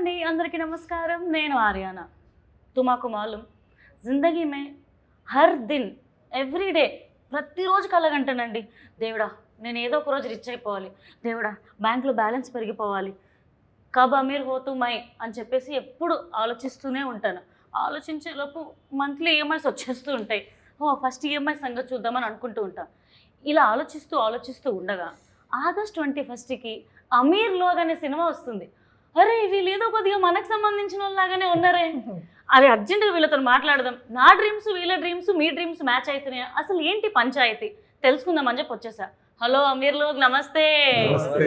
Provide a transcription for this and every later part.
అండి అందరికీ నమస్కారం నేను ఆర్యానా తుమాకు మాలూం జిందగీ మే హర్ దిన్ ఎవ్రీడే ప్రతిరోజు కలగంటానండి దేవుడా నేను ఏదో ఒక రోజు రిచ్ అయిపోవాలి దేవుడా బ్యాంకులో బ్యాలెన్స్ పెరిగిపోవాలి కబ్ అమీర్ హోతూ మై అని చెప్పేసి ఎప్పుడు ఆలోచిస్తూనే ఉంటాను ఆలోచించేలోపు మంత్లీ ఈఎంఐస్ వచ్చేస్తూ ఉంటాయి ఫస్ట్ ఈఎంఐ సంగతి చూద్దామని అనుకుంటూ ఉంటాను ఇలా ఆలోచిస్తూ ఉండగా ఆగస్ట్ 21కి అమీర్ లోగ్ అనే సినిమా వస్తుంది అరే వీళ్ళు ఏదో కొద్దిగా మనకు సంబంధించిన వాళ్ళలాగానే ఉన్నారే అది అర్జెంటుగా వీళ్ళతో మాట్లాడదాం నా డ్రీమ్స్ వీళ్ళ డ్రీమ్స్ మీ డ్రీమ్స్ మ్యాచ్ అవుతున్నాయా అసలు ఏంటి పంచాయతీ తెలుసుకుందామని చెప్పి వచ్చేసా हेलो अमीर लोग नमस्ते नमस्ते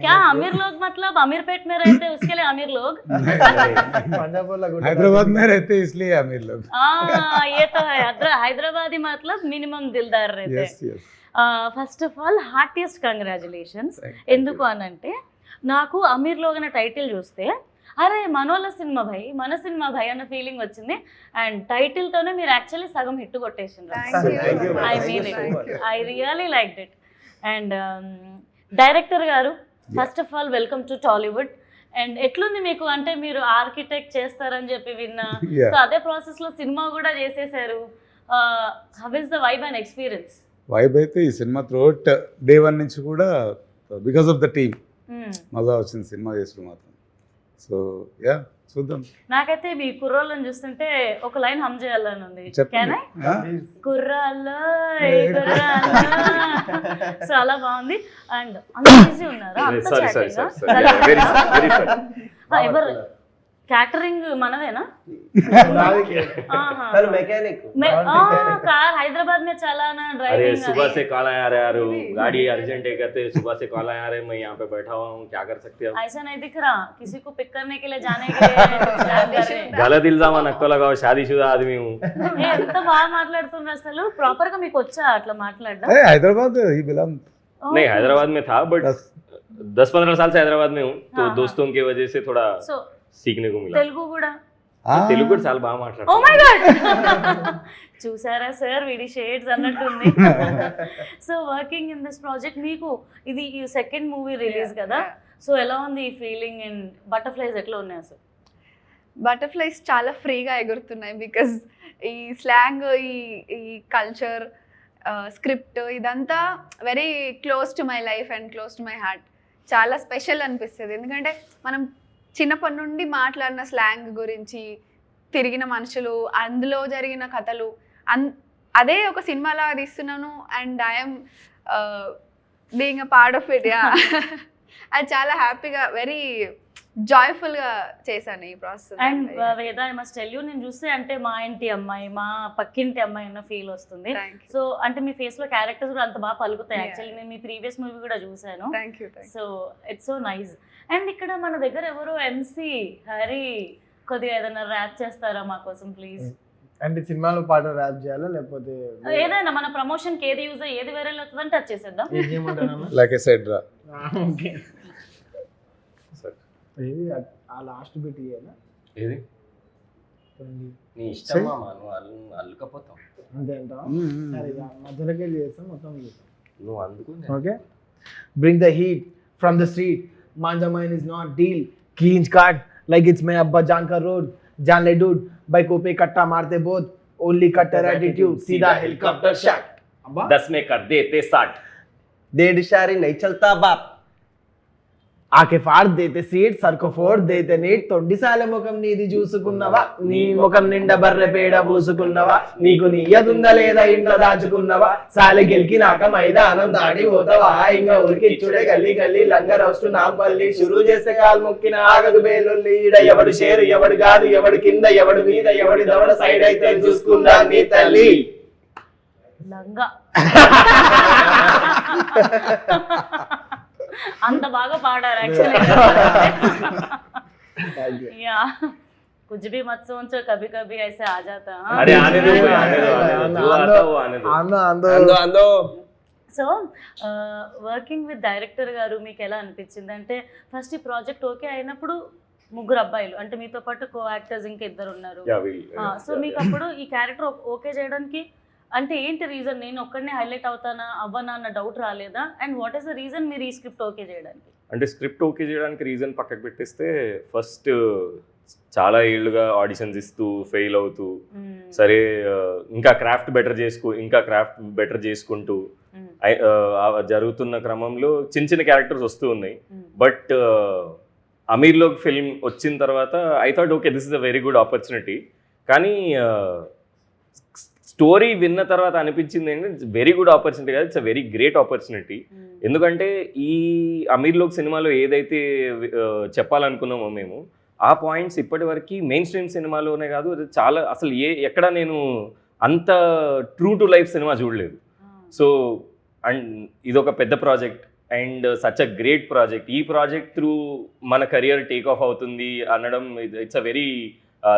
क्या अमीर लोग मतलब अमीरपेट में रहते हैं उसके लिए अमीर लोग हैदराबाद में रहते हैं इसलिए अमीर लोग ये तो है हैदराबादी मतलब मिनिमम दिलदार रहते हैं first of all heartiest congratulations ఎందుకు అనంటే నాకు అమీర్ లోగ్ అనే టైటిల్ చూస్తే అరే మనోళ్ళ సినిమా భయ్ మన సినిమా భయ్ అన్న ఫీలింగ్ వచ్చింది అండ్ టైటిల్తోనే మీరు యాక్చువల్లీ సగం హిట్ కొట్టేసిండ్రు I mean it I really like it and director గారు first of all welcome to Tollywood and ఎట్లుంది మీకు అంటే మీరు ఆర్కిటెక్ట్ చేస్తారని చెప్పి విన్నా సో అదే ప్రాసెస్లో సినిమా కూడా చేసేసారు how is the vibe and experience vibe అయితే ఈ సినిమా త్రూఅవుట్ డే 1 నుంచి కూడా బికాస్ ఆఫ్ ద టీమ్ మజా వచ్చింది సినిమా చేసుడు మాత్రం సో యా చూద్దాం నాకైతే మీ కుర్రోళ్ళని చూస్తుంటే ఒక లైన్ హమ్ చేయాలని ఉంది కుర్రాల్లో చాలా బాగుంది అండ్ అంత ఈజీ ఉన్నారా ఎవరు క్యాటరింగ్ మనదేనా कार हैदराबाद में चलाना ड्राइविंग अरे सुबह से कॉल आ रहा है गाड़ी अर्जेंट है कहते सुबह से कॉल आ रहे मैं यहाँ पे बैठा हुआ हूँ क्या कर सकते हैं ऐसा नहीं दिख रहा किसी को पिक करने के लिए जाने के लिए गलत इल्जाम नक्को लगाओ शादीशुदा आदमी हूँ ఎంత బాగా మాట్లాడుతున్నారు అసలు ప్రాపర్ గా మీకు వచ్చా అట్లా మాట్లాడడం हैदराबाद ही बिलोंग नहीं हैदराबाद में था बट 10-15 साल से हैदराबाद में हूँ तो दोस्तों की वजह से थोड़ा सीखने को मिला తెలుగు కూడా తెలుగు కూడా చాలా బాగా మాట్లాడతారు ఓ మై గాడ్ చూసారా సార్ వీడి షేడ్స్ అన్నట్టుంది so working in this project మీకు ఇది ఈ సెకండ్ మూవీ రిలీజ్ కదా సో ఎలా ఉంది ఈ ఫీలింగ్ అండ్ బటర్ఫ్లైస్ ఎట్లా ఉన్నాయి అసలు బటర్ఫ్లైస్ చాలా ఫ్రీగా ఎగురుతున్నాయి బికాజ్ ఈ స్లాంగ్ ఈ కల్చర్ స్క్రిప్ట్ ఇదంతా very close to my life and close to my heart చాలా స్పెషల్ అనిపిస్తుంది ఎందుకంటే మనం చిన్నప్పటి నుండి మాట్లాడిన స్లాంగ్ గురించి తిరిగిన మనుషులు అందులో జరిగిన కథలు అదే ఒక సినిమాలా తీస్తున్నాను and I'm being a part of it yeah అది చాలా హ్యాపీగా వెరీ జాయ్ఫుల్గా చేశాను ఈ ప్రాసెస్ అండ్ వేద ఐ మస్ట్ టెల్ యూ నేను చూస్తే అంటే మా ఇంటి అమ్మాయి మా పక్కింటి అమ్మాయి అన్న ఫీల్ వస్తుంది సో అంటే మీ ఫేస్ లో క్యారెక్టర్స్ కూడా అంత బాగా పలుకుతాయి యాక్చువల్లీ నేను మీ ప్రీవియస్ మూవీ కూడా చూసాను so it's so nice and ఇక్కడ మన దగ్గర ఎవరు ఎంసీ హరి కొద్దిగా ఏదైనా ర్యాప్ చేస్తారా మా కోసం ప్లీజ్ అంటే సినిమాలో పాట ర్యాప్ చేయాలా లేకపోతే ఏదైనా మన ప్రమోషన్ కి ఏది యూజ్ ఏది వైరల్ అవుతుందని టచ్ చేసేద్దాం లైక్ ఐ సెడ్ రా ఓకే ఏది ఆ లాస్ట్ బిట్ ఇయేనా ఏది నీ ఇష్టం మామ నువ్వు అల్లుకపోతావు అంతేంటా సరే మధ్యలోకి వెళ్ళి చేస్తాం మొత్తం నువ్వు అందుకు okay bring the heat from the street manjha mine is not deal कींच काट लाइक इट्स मैं अब्बा जान का रोड जान ले डूड बाइकों पे कट्टा मारते बोध ओनली कट्टर एटीट्यूड सीधा हेलीकॉप्टर शॉट अब्बा 10 में कर देते 60 डेढ़ इशारे नहीं चलता बाप आके फाड़ देते सीट सर को फोड़ देते नीट తొండి సాలె ముఖం నీది చూసుకున్నవా నీ ముఖం నిండా బర్రె పేడ పూసుకున్నవా నీకు నియ్యదుందా లేదా ఇంట్లో దాచుకున్నవా సాలె గెలికినాక మైదానం దాడి పోతావా ఇంకా ఉరికిచ్చుడే గల్లీ గల్లీ లంగర్ వస్తు నాంపల్లి షురూ చేస్తే కాలు మొక్కిన ఆగదు బేలుల్లి ఈడ ఎవడు షేరు ఎవడు కాదు ఎవడు కింద ఎవడు మీద ఎవడి దవడ సైడ్ అయితే చూసుకుందా నీ తల్లి లంగా అంత బాగా పాడారు యాక్చువల్లీ యా कुछ भी मत सोचो कभी कभी ऐसे आ जाता अरे आने दो जो आता वो आने दो సో వర్కింగ్ విత్ డైరెక్టర్ గారు మీకు ఎలా అనిపించింది అంటే ఫస్ట్ ఈ ప్రాజెక్ట్ ఓకే అయినప్పుడు ముగ్గురు అబ్బాయిలు అంటే మీతో పాటు కో యాక్టర్స్ ఇంకా ఇద్దరు ఉన్నారు సో మీకు అప్పుడు ఈ క్యారెక్టర్ ఓకే చేయడానికి అంటే ఏంటి రీజన్ నేను ఒక్కడనే హైలైట్ అవుతానా అవ్వనా అన్న డౌట్ రాలేదా and what is the reason మీరు ఈ స్క్రిప్ట్ ఓకే చేయడానికి అంటే స్క్రిప్ట్ ఓకే చేయడానికి రీజన్ పక్కకు పెట్టేస్తే ఫస్ట్ చాలా ఏళ్ళుగా ఆడిషన్స్ ఇస్తూ ఫెయిల్ అవుతూ సరే ఇంకా క్రాఫ్ట్ బెటర్ చేసుకుంటూ జరుగుతున్న క్రమంలో చిన్న చిన్న క్యారెక్టర్స్ వస్తూ ఉన్నాయి. బట్ అమీర్లోకి ఫిల్మ్ వచ్చిన తర్వాత I thought okay this is a very good opportunity. కానీ స్టోరీ విన్న తర్వాత అనిపించింది ఏంటంటే వెరీ గుడ్ ఆపర్చునిటీ కాదు, it's a very great opportunity. ఎందుకంటే ఈ అమీర్లోక్ సినిమాలో ఏదైతే చెప్పాలనుకున్నామో మేము ఆ పాయింట్స్ ఇప్పటి వరకు మెయిన్ స్ట్రీమ్ సినిమాలోనే కాదు, చాలా అసలు ఎక్కడ నేను అంత ట్రూ టు లైఫ్ సినిమా చూడలేదు. సో అండ్ ఇదొక పెద్ద project and such a great project. ఈ ప్రాజెక్ట్ త్రూ మన కెరియర్ టేక్ ఆఫ్ అవుతుంది అనడం it's a very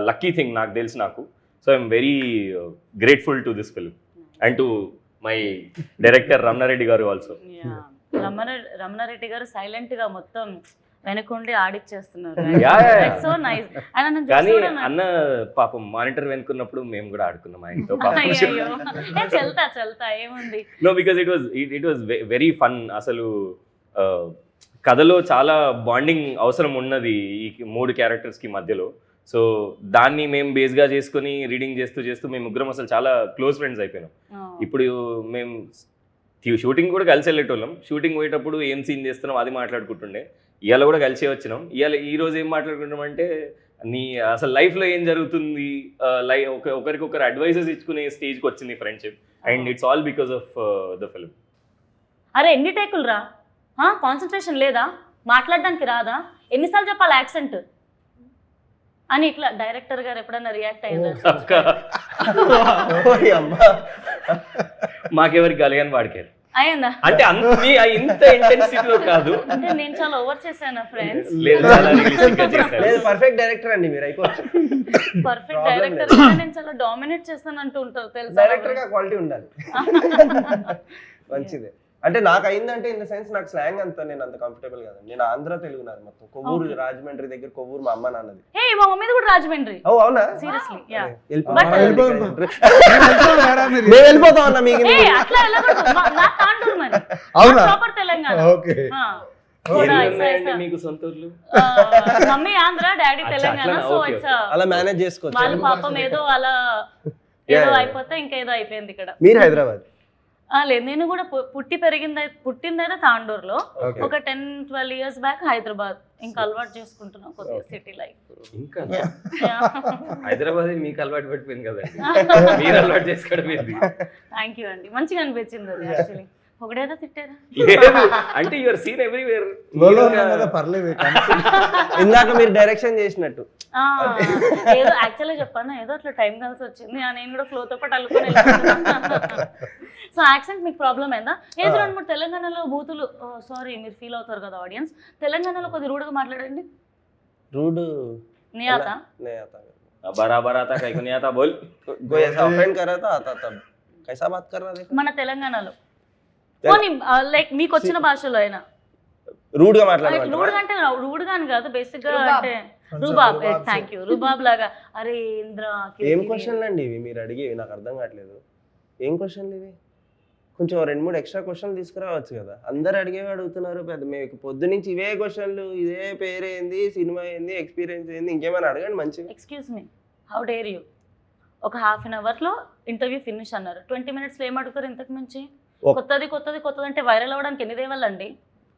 lucky thing నాకు తెలిసి నాకు. So I'm very grateful to this film and to my director Ramana Reddy garu also. Ramana Reddy garu silent గా మొత్తం వెనకుండి ఆడిచ్చేస్తున్నారు. Yeah. So nice. కానీ అన్న పాపం మానిటర్ వెనుకున్నప్పుడు మేము కూడా ఆడుకున్నాం ఆయనతో. చల్తా ఏముంది. No because it was very fun. అసలు కథలో చాలా బాండింగ్ అవసరం ఉన్నది ఈ 3 క్యారెక్టర్స్కి మధ్యలో. సో దాన్ని మేము బేస్గా చేసుకుని రీడింగ్ చేస్తూ మేము ముగ్గురం అసలు చాలా క్లోజ్ ఫ్రెండ్స్ అయిపోయినాం. ఇప్పుడు మేము షూటింగ్ కూడా కలిసి వెళ్ళేటోళ్ళం. షూటింగ్ పోయేటప్పుడు ఏం సీన్ చేస్తున్నాం అది మాట్లాడుకుంటుండే. ఇవాళ కూడా కలిసే వచ్చినాం. ఈ రోజు ఏం మాట్లాడుకుంటాం అంటే నీ అసలు లైఫ్లో ఏం జరుగుతుంది, ఒకరికొకరు అడ్వైజెస్ ఇచ్చుకునే స్టేజ్కి వచ్చింది friendship. And it's all because of the film. అరే ఎన్ని టేకులు రా, కాన్సన్ట్రేషన్ లేదా, మాట్లాడడానికి రాదా, ఎన్నిసార్లు చెప్పాలి యాక్సెంట్ అని ఇట్లా డైరెక్టర్ గారు ఎప్పుడన్నా రియాక్ట్ అయ్యారు? మాకెవరికి కలిగాని వాడికారు అయ్యిందా? అంటే ఇంత ఇంటెన్సిటీలో కాదు, అంటే నేను చాలా ఓవర్ చేశాను ఫ్రెండ్స్. లేదు పర్ఫెక్ట్ డైరెక్టర్ అండి మీరు, అయిపోవచ్చు. పర్ఫెక్ట్ డైరెక్టర్ నేను చాలా డామినేట్ చేస్తాను అంటూ ఉంటారు తెలుసా. డైరెక్టర్ గా క్వాలిటీ ఉండాలి. మంచిదే. అంటే నాకు అయిందంటే ఇన్ ద సెన్స్ నాకు స్లాంగ్ అంతా నేను అంత కంఫర్టబుల్ కాదండి. నేను ఆంధ్ర తెలుగు నాది మొత్తం. కొవ్వూరు రాజమండ్రి దగ్గర కొవ్వూరు మా అమ్మ నాన్నది. మా మమ్మీది కూడా రాజమండ్రి. ఓ అవునా? Seriously yeah. మేము వెళ్ళిపోతాం అన్న మీకు. అట్లా వెళ్ళకూడదు, నా తాండూరు మరి. అవునా? ప్రాపర్ తెలంగాణ. ఓకే. మీకు సొంత ఊర్లు? Mummy Andhra, daddy Telangana. So it's అలా మేనేజ్ చేసుకోవచ్చు. వాళ్ళ పాపం ఏదో అలా ఏదో అయిపోతే ఇంకేదో అయిపోయింది ఇక్కడ. మీరు హైదరాబాద్? లేదు, నేను కూడా పుట్టిందైతే తాండూరులో. ఒక 10-12 years బ్యాక్ హైదరాబాద్. ఇంకా అలవాటు చేసుకుంటున్నాం కొద్దిగా సిటీ లైఫ్. ఇంకా హైదరాబాద్ మీకు అలవాటు పడిపోయింది కదండి, మీరు అలవాటు చేసుకోవడం ఏంది? థ్యాంక్ యూ అండి, మంచిగా అనిపించింది అది. యాక్చువల్లీ ఒకటేదా తిట్టారా? అంటే యువర్ సీన్ ఎవ్రీవేర్. పర్లేదు. ఇందాక మీరు డైరెక్షన్ చేసినట్టు ఏదో యాక్చువల్గా చెప్పాను, ఏదో అట్లా టైం కలిసి వచ్చింది. నేను కూడా ఫ్లోతో పాటు అల్లుకొని. సో యాక్సెంట్ మీకు ప్రాబ్లం అయిందా? ఏదో 2-3 తెలంగాణలో బూతులు, సారీ మీరు ఫీల్ అవుతారు కదా ఆడియన్స్, తెలంగాణలో కొద్ది రూడ్గా మాట్లాడండి. रूड नहीं आता? नहीं आता। बराबर आता, कहीं को नहीं आता, बोल। कोई ऐसा ऑफेंड कर रहा था, आता तब कैसा बात कर रहा देखो। మన తెలంగాణలో పోనీ లైక్ మీకు వచ్చిన భాషలో అయినా రూడ్ గా మాట్లాడాలి. రూడ్ గా అంటే రూడ్ గా అని కాదు, బేసిక్ గా అంటే రుబాబ్. Thank you. రుబాబ్ లాగా. అరే ఇంద్ర ఏం క్వశ్చన్లు అండి ఇవి మీరు అడిగేవి? నాకు అర్థం కావట్లేదు. ఏం క్వశ్చన్లు ఇవి? కొంచెం 2-3 ఎక్స్ట్రా క్వశ్చన్లు తీసుకురావచ్చు కదా. అందరు అడిగేవి అడుగుతున్నారు. పెద్ద మీకు పొద్దు నుంచి ఇవే క్వశ్చన్లు, ఇదే పేరేంది, సినిమా ఏంది, ఎక్స్పీరియన్స్ ఏంది, ఇంకేమైనా అడగండి మంచిగా. Excuse me, how dare you? ఒక 1/2 hour లో ఇంటర్వ్యూ ఫినిష్ అన్నారు. 20 minutes లో ఏం అడుగుతారు ఇంతకు మించి? కొత్తది కొత్తది కొత్తది అంటే వైరల్ అవ్వడానికి ఎన్ని దేవాలండి?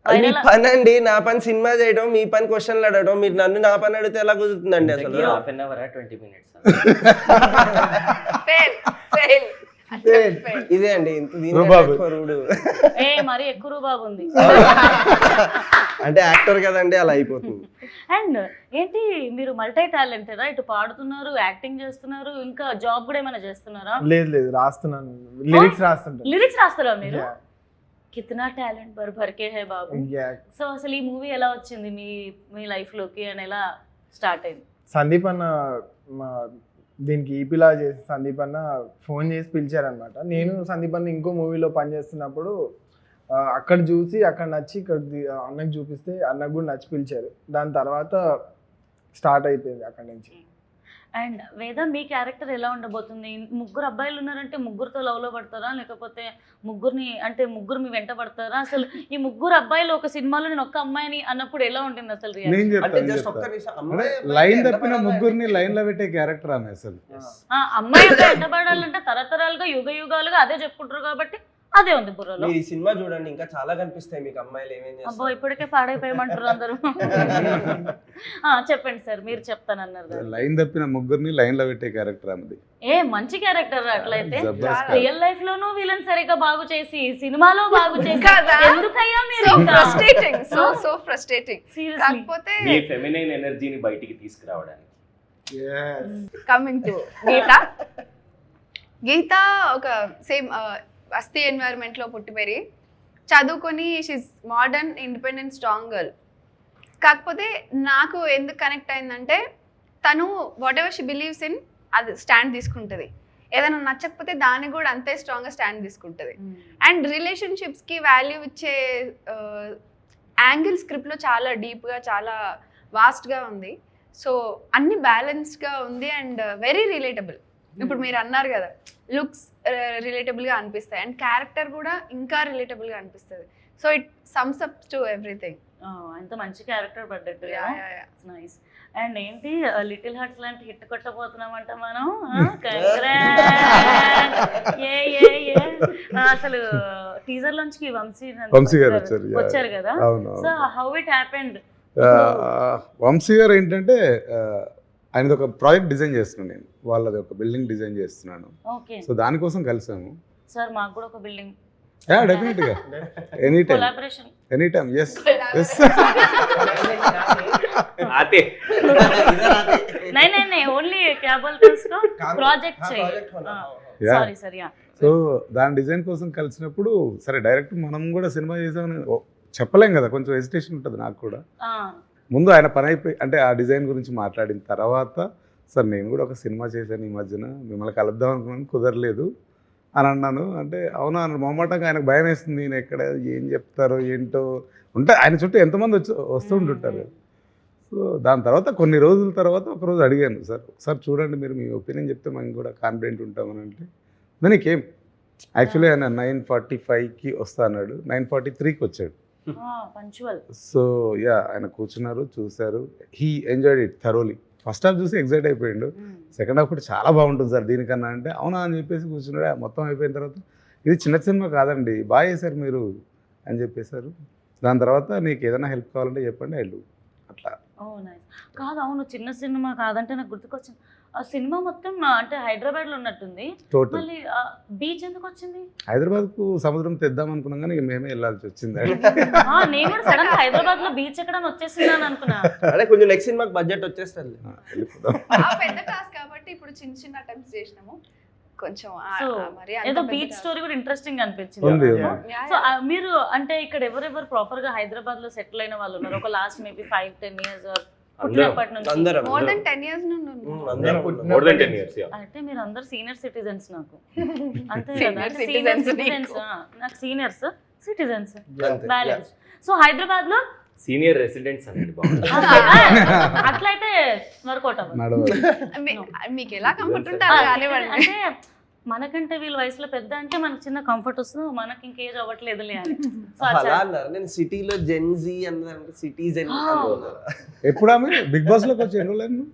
మీ పని అండి, నా పని సినిమా చేయడం, మీ పని క్వశ్చన్లు అడగడం. మీరు నన్ను నా పని అడిగితే ఎలా కుదురుతుందండి అసలు? 1/2 hour 20 minutes ఇదే అండి రూడు. ఏ మరి ఎక్కువ రూబాబు ఉంది అంటే యాక్టర్ కదండి, అలా అయిపోతుంది. అండ్ ఏంటి మీరు మల్టీ టాలెంటెడా? ఇటు పాడుతున్నారు, యాక్టింగ్ చేస్తున్నారు, ఇంకా జాబ్ కూడా ఏమైనా చేస్తున్నారా? లేదు లేదు, రాస్తున్నాను, లిరిక్స్ రాస్తుంటాను. లిరిక్స్ రాస్తారా మీరు? కితనా టాలెంట్ భర్ భర్ కే హై బాబు. సో అసలు ఈ మూవీ ఎలా వచ్చింది మీ లైఫ్ లోకి అని ఎలా స్టార్ట్ అయింది? సందీప్ అన్న దీనికి ఈపీలా చేసి సందీప్ అన్న ఫోన్ చేసి పిలిచారనమాట. నేను సందీప్ అన్న ఇంకో మూవీలో పనిచేస్తున్నప్పుడు అక్కడ చూసి అక్కడ నచ్చి ఇక్కడ అన్నకు చూపిస్తే అన్నకు కూడా నచ్చి పిలిచారు. దాని తర్వాత స్టార్ట్ అయిపోయింది అక్కడి నుంచి. అండ్ వేద మీ క్యారెక్టర్ ఎలా ఉండబోతుంది? ముగ్గురు అబ్బాయిలు ఉన్నారంటే ముగ్గురితో లవ్లో పడతారా, లేకపోతే ముగ్గురు మీ వెంట పడతారా? అసలు ఈ ముగ్గురు అబ్బాయిలు ఒక సినిమాలో నేను ఒక్క అమ్మాయిని అన్నప్పుడు ఎలా ఉంటుంది అసలు నేను అంటే చెప్తాను జస్ట్ ఒక్క నిమిషం అమ్మాయి లైన్ తప్పిన ముగ్గురిని లైన్ లో పెట్టే క్యారెక్టర్ ఆమె అసలు. అమ్మాయి వెంటబడాలంటే తరతరాలుగా యుగ యుగాలుగా అదే చెప్పుకుంటారు కాబట్టి అదే ఉంది బుర్రలో. మీరు ఈ సినిమా చూడండి ఇంకా చాలా కనిపిస్తాయి మీకు అమ్మాయిలు ఏమేం అబ్బో చేస్తారు. ఇప్పటికే పాడైపోయమంటారు అందరూ. చెప్పండి సార్, మీరు చెప్తానన్నారు కదా. లైన్ తప్పిన ముగ్గురిని లైన్ లో పెట్టే క్యారెక్టర్ ఆమెది. మంచి క్యారెక్టర్ అట్లయితే. జబర్దస్త్ రియల్ లైఫ్ లోనూ వీళ్ళని సరిగ్గా బాగు చేసి సినిమాలో బాగు చేసి కదా? ఎందుకయ్యా మీరు సో ఫ్రస్ట్రేటింగ్. సీరియస్లీ కాకపోతే మీ ఫెమినైన్ ఎనర్జీని బయటికి తీసుకురావడానికి. కమింగ్ టు గీత ఒక సేమ్ బస్తీ ఎన్వైరన్మెంట్లో పుట్టి పెరిగి చదువుకొని she's modern independent strong girl. కాకపోతే నాకు ఎందుకు కనెక్ట్ అయిందంటే తను what ever she believes in అది స్టాండ్ తీసుకుంటుంది. ఏదైనా నచ్చకపోతే దాన్ని కూడా అంతే స్ట్రాంగ్గా స్టాండ్ తీసుకుంటుంది. అండ్ రిలేషన్షిప్స్కి వాల్యూ ఇచ్చే యాంగిల్ స్క్రిప్ట్లో చాలా డీప్గా చాలా వాస్ట్గా ఉంది. సో అన్ని బ్యాలెన్స్డ్గా ఉంది అండ్ వెరీ రిలేటబుల్. ఇప్పుడు మీరు అన్నారు కదా లుక్స్ రిలేటబుల్గా అనిపిస్తాయి అండ్ క్యారెక్టర్ కూడా ఇంకా రిలేటబుల్గా అనిపిస్తుంది. So it sums up to everything. ఎంత మంచి క్యారెక్టర్ పడ్డట్టు. నైస్. అండ్ ఏంటి లిటిల్ హార్ట్స్ లాంటి హిట్ కొట్టబోతున్నామంట మనం. అసలు టీజర్ లోంచి వంశీ గారు వచ్చారు కదా. So how it happened? Vamsi garu ఏంటంటే ఆయనది ఒక ప్రాజెక్ట్ డిజైన్ చేస్తున్నాను నేను, వాళ్ళది ఒక బిల్డింగ్ డిజైన్ చేస్తున్నాను. సో దానికోసం కలిసాము. సార్ మాకు కూడా ఒక బిల్డింగ్ డెఫినెట్ గా any time collaboration any time. Yes yes आते नहीं ఓన్లీ क्या बोलते उसको ప్రాజెక్ట్ సారీ సారీ. సో దాని డిజైన్ కోసం కలిసినప్పుడు సరే డైరెక్ట్ మనం కూడా సినిమా చేసామని చెప్పలేం కదా, కొంచెం హెసిటేషన్ ఉంటుంది నాకు కూడా. ముందు ఆయన పని అయిపోయి అంటే ఆ డిజైన్ గురించి మాట్లాడిన తర్వాత సార్ నేను కూడా ఒక సినిమా చేశాను ఈ మధ్యన, మిమ్మల్ని కలుద్దాం అనుకున్నాను కుదరలేదు అని అన్నాను. అంటే అవునా అన్నాడు మొహమాటంగా. ఆయనకు భయం వేస్తుంది నేను ఎక్కడ ఏం చెప్తారో ఏంటో ఉంటే ఆయన చుట్టూ ఎంతమంది వస్తూ ఉంటుంటారు. సో దాని తర్వాత కొన్ని రోజుల తర్వాత ఒకరోజు అడిగాను సార్ ఒకసారి చూడండి మీరు మీ ఒపీనియన్ చెప్తే మేము కూడా కాన్ఫిడెంట్ ఉంటామని. అంటే దానికేం యాక్చువల్లీ ఆయన 9:45కి వస్తా అన్నాడు, 9:43కి వచ్చాడు. సో యా ఆయన కూర్చున్నారు చూశారు, he enjoyed it thoroughly. First half చూసి ఎగ్జైట్ అయిపోయిండు, సెకండ్ హాఫ్ కూడా చాలా బాగుంటుంది సార్ దీనికన్నా. అంటే అవునా అని చెప్పేసి కూర్చున్నాడు. మొత్తం అయిపోయిన తర్వాత ఇది చిన్న సినిమా కాదండి బాగా చేశారు మీరు అని చెప్పేశారు. దాని తర్వాత నీకు ఏదైనా హెల్ప్ కావాలంటే చెప్పండి ఐ డూ అట్లా. కాదు అవును చిన్న సినిమా కాదంటే నాకు గుర్తుకొచ్చింది ఆ సినిమా మొత్తం అంటే హైదరాబాద్ లో ఉన్నట్టుంది. టోటల్ మళ్ళీ బీచ్ ఎందుకు వచ్చింది? హైదరాబాద్ కు సముద్రం తెద్దాం అనుకున్నాం కానీ మేమే వెళ్ళాల్సి వచ్చింది. నేను కూడా సడన్ గా హైదరాబాద్ లో బీచ్ ఎక్కడ వచ్చేసిందని అనుకున్నా. అదే కొంచెం నెక్స్ట్ సినిమాకి బడ్జెట్ వచ్చేస్తుంది. పెద్ద టాస్క్ కాబట్టి ఇప్పుడు చిన్న చిన్న అటెంప్ట్స్ చేసినాము కొంచెం. ఏదో బీచ్ స్టోరీ కూడా ఇంట్రెస్టింగ్ అనిపించింది. సో మీరు అంటే ఇక్కడ ఎవరెవరు ప్రాపర్ గా హైదరాబాద్ లో సెటిల్ అయిన వాళ్ళు ఉన్నారు ఒక లాస్ట్ మేబీ 5-10 years పుట్టినప్పటి నుంచి? మోర్ దెన్ 10 years నుండి more than 10 years. అంటే మీరు అందరు సీనియర్ సిటిజన్స్ నాకు అంతే Senior కదా citizens సిటిజన్స్ నాకు seniors citizens balance. So Hyderabad లో సీనియర్ రెసిడెంట్స్ అనేది బాగుంది. అట్లయితే వర్కౌట్ అవ్వదు. మీకు ఎలా కంఫర్ట్ ఉంటారు కానివ్వండి. అంటే మనకంటే వీళ్ళ వయసులో పెద్ద అంటే మనకు చిన్న కంఫర్ట్ వస్తుంది, మనకి ఇంకా ఏజ్ అవ్వట్లేదులే అని. సో అలా అన్నారు. నేను సిటీలో జెన్జీ అన్నదానికి సిటిజన్ ఎప్పుడు ఆమె బిగ్ బాస్ లోకి వచ్చి ఎన్ని రోజులు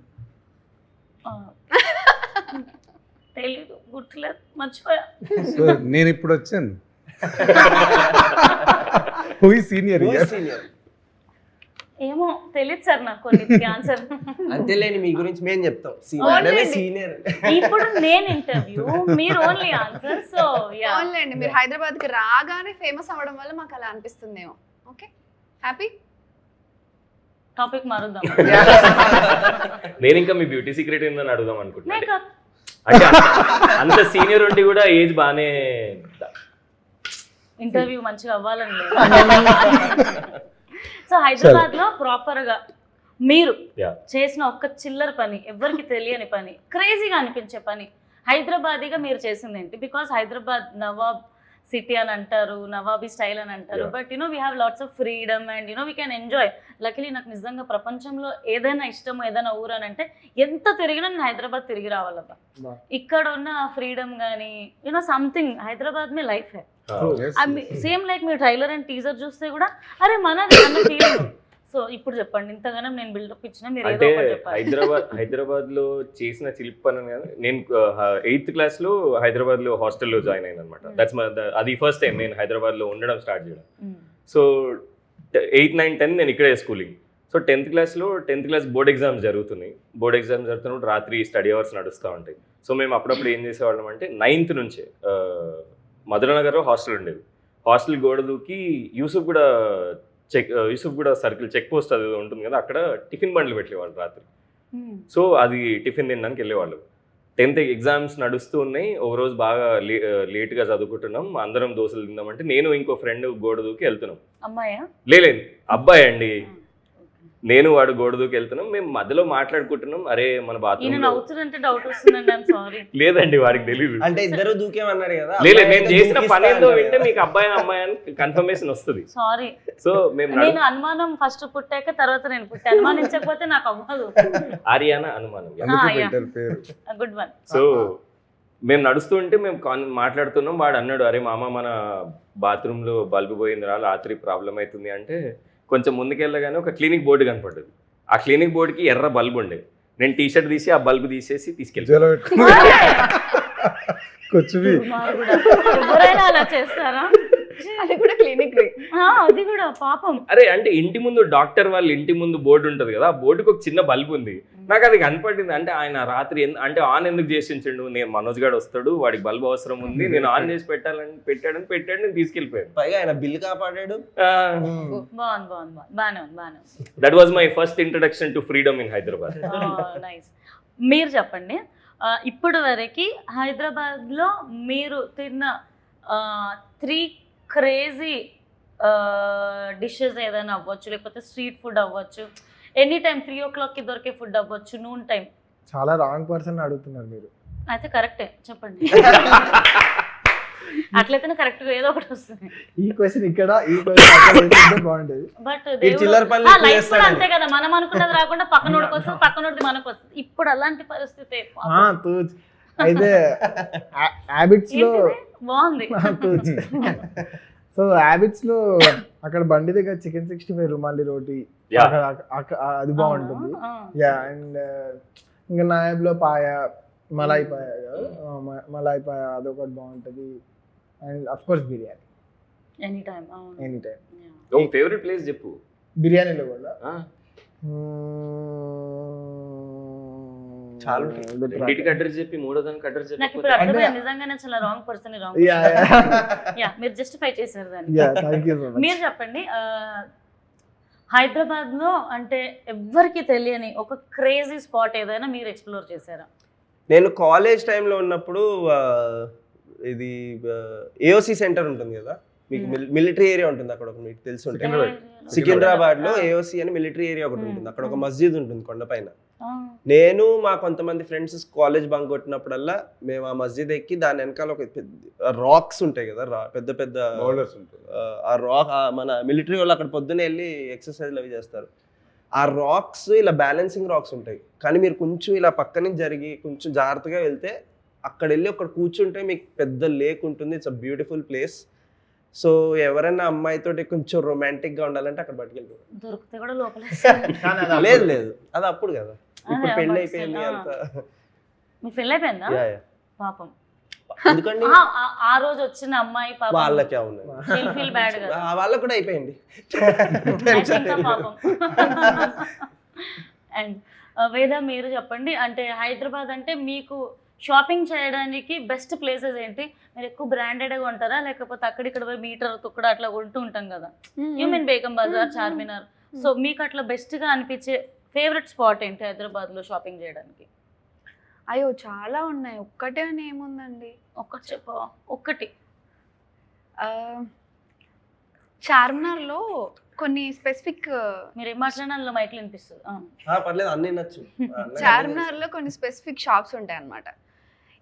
తెలీదు గుర్తులేదు మర్చిపోయా. సో నేను ఇప్పుడు వచ్చాను సీనియర్ సీనియర్ ఏమో తెలియదు సార్ నాకు కొన్ని ఆన్సర్. అంతేలేని మీ గురించి మేము చెప్తాం సీనియర్ సీనియర్. ఇప్పుడు నేను ఇంటర్వ్యూ మీరు only answer. So ya only మీరు హైదరాబాద్ కి రాగానే ఫేమస్ అవ్వడం వల్ల మాకు అలా అనిపిస్తుందేమో. ఓకే హ్యాపీ టాపిక్ మారుద్దాం. నేను ఇంకా మీ బ్యూటీ సీక్రెట్ ఏందని అడుగుదాం అనుకుంటున్నాను. మేకప్ అంటే అంత సీనియర్ ఉండి కూడా ఏజ్ బాగానే ఇంటర్వ్యూ మంచిగా అవ్వాలని లేదు. సో హైదరాబాద్ లో ప్రాపర్ గా మీరు చేసిన ఒక్క చిల్లర పని, ఎవరికి తెలియని పని, క్రేజీగా అనిపించే పని హైదరాబాదీగా మీరు చేసింది ఏంటి? బికాస్ హైదరాబాద్ నవాబ్ సిటీ అని అంటారు, నవాబీ స్టైల్ అని అంటారు, but we have lots of freedom and we can enjoy. Luckily నాకు నిజంగా ప్రపంచంలో ఏదైనా ఇష్టం, ఏదైనా ఊరు అని అంటే ఎంత తిరిగినా నేను హైదరాబాద్ తిరిగి రావాలబ్బా. ఇక్కడ ఉన్న ఫ్రీడమ్ కానీ సంథింగ్ హైదరాబాద్ మీ లైఫ్ సేమ్ లైక్ మీరు ట్రైలర్ అండ్ టీజర్ చూస్తే కూడా అరే మనది అన్న ఫీలింగ్. సో ఇప్పుడు చెప్పండి, ఇంతగానో నేను బిల్డప్ ఇచ్చిన మీరు ఏదో అంటే ఒకటి చెప్పాలి. హైదరాబాద్ లో చేసిన చిలిపి పని కానీ నేను 8th క్లాస్ లో హైదరాబాద్ లో హాస్టల్లో జాయిన్ అయ్యాను అనమాట. దట్స్ అది ఫస్ట్ టైం నేను హైదరాబాద్ లో ఉండడం స్టార్ట్ చేయడం. సో 8, 9, 10 నేను ఇక్కడే schooling. So 10th class board exams జరుగుతున్నాయి. బోర్డ్ ఎగ్జామ్స్ జరుగుతున్నప్పుడు రాత్రి స్టడీ అవర్స్ నడుస్తూ ఉంటాయి. సో మేము అప్పుడప్పుడు ఏం చేసేవాళ్ళం అంటే 9th నుంచే మధురనగర్లో హాస్టల్ ఉండేది. హాస్టల్ గోడ దూకి యూసుఫ్ కూడా సర్కిల్ చెక్ పోస్ట్ అది ఉంటుంది కదా, అక్కడ టిఫిన్ బండ్లు పెట్టేవాళ్ళు రాత్రి. సో అది టిఫిన్ తినడానికి వెళ్ళేవాళ్ళు. 10th ఎగ్జామ్స్ నడుస్తూ ఉన్నాయి. ఒక రోజు బాగా లేట్గా చదువుకుంటున్నాం, అందరం దోశలు తిందామంటే నేను ఇంకో ఫ్రెండ్ గోడ దూకి వెళ్తున్నాం. అమ్మాయా? లేదు అబ్బాయి అండి. నేను వాడు గోడ దూకి వెళ్తున్నాం. మేము మధ్యలో మాట్లాడుకుంటున్నాం, అరే మన బాత్రూమ్ నవ్వుతుందంటే డౌట్ వస్తుందండి. I'm sorry. లేదండి వాడికి తెలియదు. అంటే ఇద్దరు దూకేమన్నాడు కదా. లేదు నేను చేసిన పని ఏందో వింటే మీకు అబ్బాయి అమ్మాయి అని కన్ఫర్మేషన్ వస్తుంది. సారీ. సో మేము నేను అనుమానం ఫస్ట్ పుట్టాక తర్వాత నేను పుట్టా, అనుమానించకపోతే నాకు అవ్వదు. ఆర్యానా అనుమానం. Good one. సో మేము నడుస్తుంటే మేము మాట్లాడుతున్నాం. వాడు అన్నాడు, అరే మామ మన బాత్రూంలో బల్బు పోయింది రా, రాత్రి ప్రాబ్లం అవుతుంది అంటే కొంచెం ముందుకెళ్ళగానే ఒక క్లినిక్ బోర్డు కనపడ్డది. ఆ క్లినిక్ బోర్డుకి ఎర్ర బల్బు ఉండే. నేను టీషర్ట్ తీసి ఆ బల్బు తీసేసి తీసుకెళ్ళి ఎవరైనా అలా చేస్తారా? అది కూడా క్లినిక్, అది కూడా పాపం. అరే అంటే ఇంటి ముందు డాక్టర్ వాళ్ళ ఇంటి ముందు బోర్డు ఉంటది కదా, ఆ బోర్డుకి ఒక చిన్న బల్బు ఉంది. నాకు అది కనపడింది. అంటే ఆయన రాత్రి అంటే ఆన్ ఎందుకు చేసించండు, నేను మనోజ్ గారు వస్తాడు వాడికి బల్బు అవసరం ఉంది, నేను ఆన్ చేసి పెట్టాడు నేను తీసుకెళ్ళిపోయాను. పైగా ఆయన బిల్ కాపాడాడు. That was my first introduction to freedom in Hyderabad. Nice. మీరు చెప్పండి, ఇప్పుడు వరకు హైదరాబాద్లో మీరు తిన్న 3 క్రేజీ డిషెస్ ఏదైనా అవ్వచ్చు, లేకపోతే స్ట్రీట్ ఫుడ్ అవ్వచ్చు, ఎనీ టైం 3 o'clockకి దొరికే ఫుడ్ అవ్వచ్చు, నూన్ టైం. చాలా రాంగ్ పర్సన్ అడుగుతున్నారు మీరు. అయితే కరెక్టే చెప్పండి. అట్లయితేనే కరెక్ట్ గా ఏదో ఒకటి వస్తుంది. ఈ క్వశ్చన్ ఇక్కడ, ఈ క్వశ్చన్ బాగుంటది. బట్ లైఫ్ కూడా అంతే కదా, మనం అనుకున్నది రాకుండా పక్కనోడికి వస్తుంది, పక్కనోడిది మనకు వస్తుంది. ఇప్పుడు అలాంటి పరిస్థితి అయితే హ్యాబిట్స్ లో బాగుంది. సో హ్యాబిట్స్ లో అక్కడ బండి దగ్గర చికెన్ 65 రుమాలి రోటీ అది బాగుంటుంది. యా, అండ్ ఇంకా నాయబ్ లో పాయ, మలాయి పాయ అదొకటి బాగుంటది. And of course biryani any time. ఓ ఫేవరెట్ ప్లేస్ చెప్పు. బిర్యానీలో కూడా చాలా ఇంటికి అడ్రస్ చెప్పి మూడో దానికి అడ్రస్ చెప్పి. నాకు ఇప్పుడు అర్థమైంది, నిజంగానే చాలా రాంగ్ పర్సన్. మీరు జస్టిఫై చేశారు దాన్ని. మీరు చెప్పండి, హైదరాబాద్ లో అంటే ఎవ్వరికి తెలియని ఒక క్రేజీ స్పాట్ ఏదైనా మీరు ఎక్స్ప్లోర్ చేశారా? నేను కాలేజ్ టైంలో ఉన్నప్పుడు ఇది ఏఓసి సెంటర్ ఉంటుంది కదా, మీకు మిలిటరీ ఏరియా ఉంటుంది అక్కడ, మీకు తెలిసి ఉంటుంది. సికింద్రాబాద్ లో ఏఓసి అని మిలిటరీ ఏరియా ఒకటి ఉంటుంది. అక్కడ ఒక మస్జిద్ ఉంటుంది కొండపైన. నేను మా కొంతమంది ఫ్రెండ్స్ కాలేజ్ బంక్ కొట్టినప్పుడల్లా మేము ఆ మస్జిద్ ఎక్కి దాని వెనకాల ఒక రాక్స్ ఉంటాయి కదా, పెద్ద పెద్ద ఆ రాక్, మన మిలిటరీ వాళ్ళు అక్కడ పొద్దున్నే వెళ్ళి ఎక్సర్సైజ్లు అవి చేస్తారు. ఆ రాక్స్ ఇలా బ్యాలెన్సింగ్ రాక్స్ ఉంటాయి, కానీ మీరు కొంచెం ఇలా పక్క నుంచి జరిగి కొంచెం జాగ్రత్తగా వెళ్తే అక్కడ వెళ్ళి అక్కడ కూర్చుంటే మీకు పెద్ద లేక్ ఉంటుంది. It's a beautiful place. So ఎవరైనా అమ్మాయితోటి కొంచెం రొమాంటిక్ గా ఉండాలంటే అక్కడ పట్టుకెళ్ళిపోతారు. దొరికితే కూడా లోపల లేదు అది అప్పుడు కదా, ఇప్పుడు పెళ్లి అయిపోయింది అంత. మీకు పెళ్లి అయిపోయిందా? పాపం. ఎందుకండి ఆ రోజు వచ్చిన అమ్మాయి పాపం వాళ్ళకే ఉన్నాయి, ఫీల్ బ్యాడ్ కదా, వాళ్ళకి కూడా అయిపోయింది పాపం. అండ్ వేద మీరు చెప్పండి, అంటే హైదరాబాద్ అంటే మీకు షాపింగ్ చేయడానికి బెస్ట్ ప్లేసెస్ ఏంటి? మీరు ఎక్కువ బ్రాండెడ్గా ఉంటారా, లేకపోతే అక్కడిక్కడ పోయి మీటర్ తుక్కడ అట్లా కొంటూ ఉంటాం కదా, you mean Begum Bazaar, Charminar. So మీకు అట్లా బెస్ట్గా అనిపించే ఫేవరెట్ స్పాట్ ఏంటి హైదరాబాద్లో షాపింగ్ చేయడానికి? అయ్యో చాలా ఉన్నాయి, ఒక్కటే అని ఏముందండి. ఒక్కటి చెప్ప. ఒక్కటి చార్మినార్లో కొన్ని స్పెసిఫిక్, మీరు ఏం మాట్లాడినా అందులో మైక్లు వినిపిస్తుంది. పర్లేదు, అన్నీ నచ్చు. చార్మినార్లో కొన్ని స్పెసిఫిక్ షాప్స్ ఉంటాయి అన్నమాట.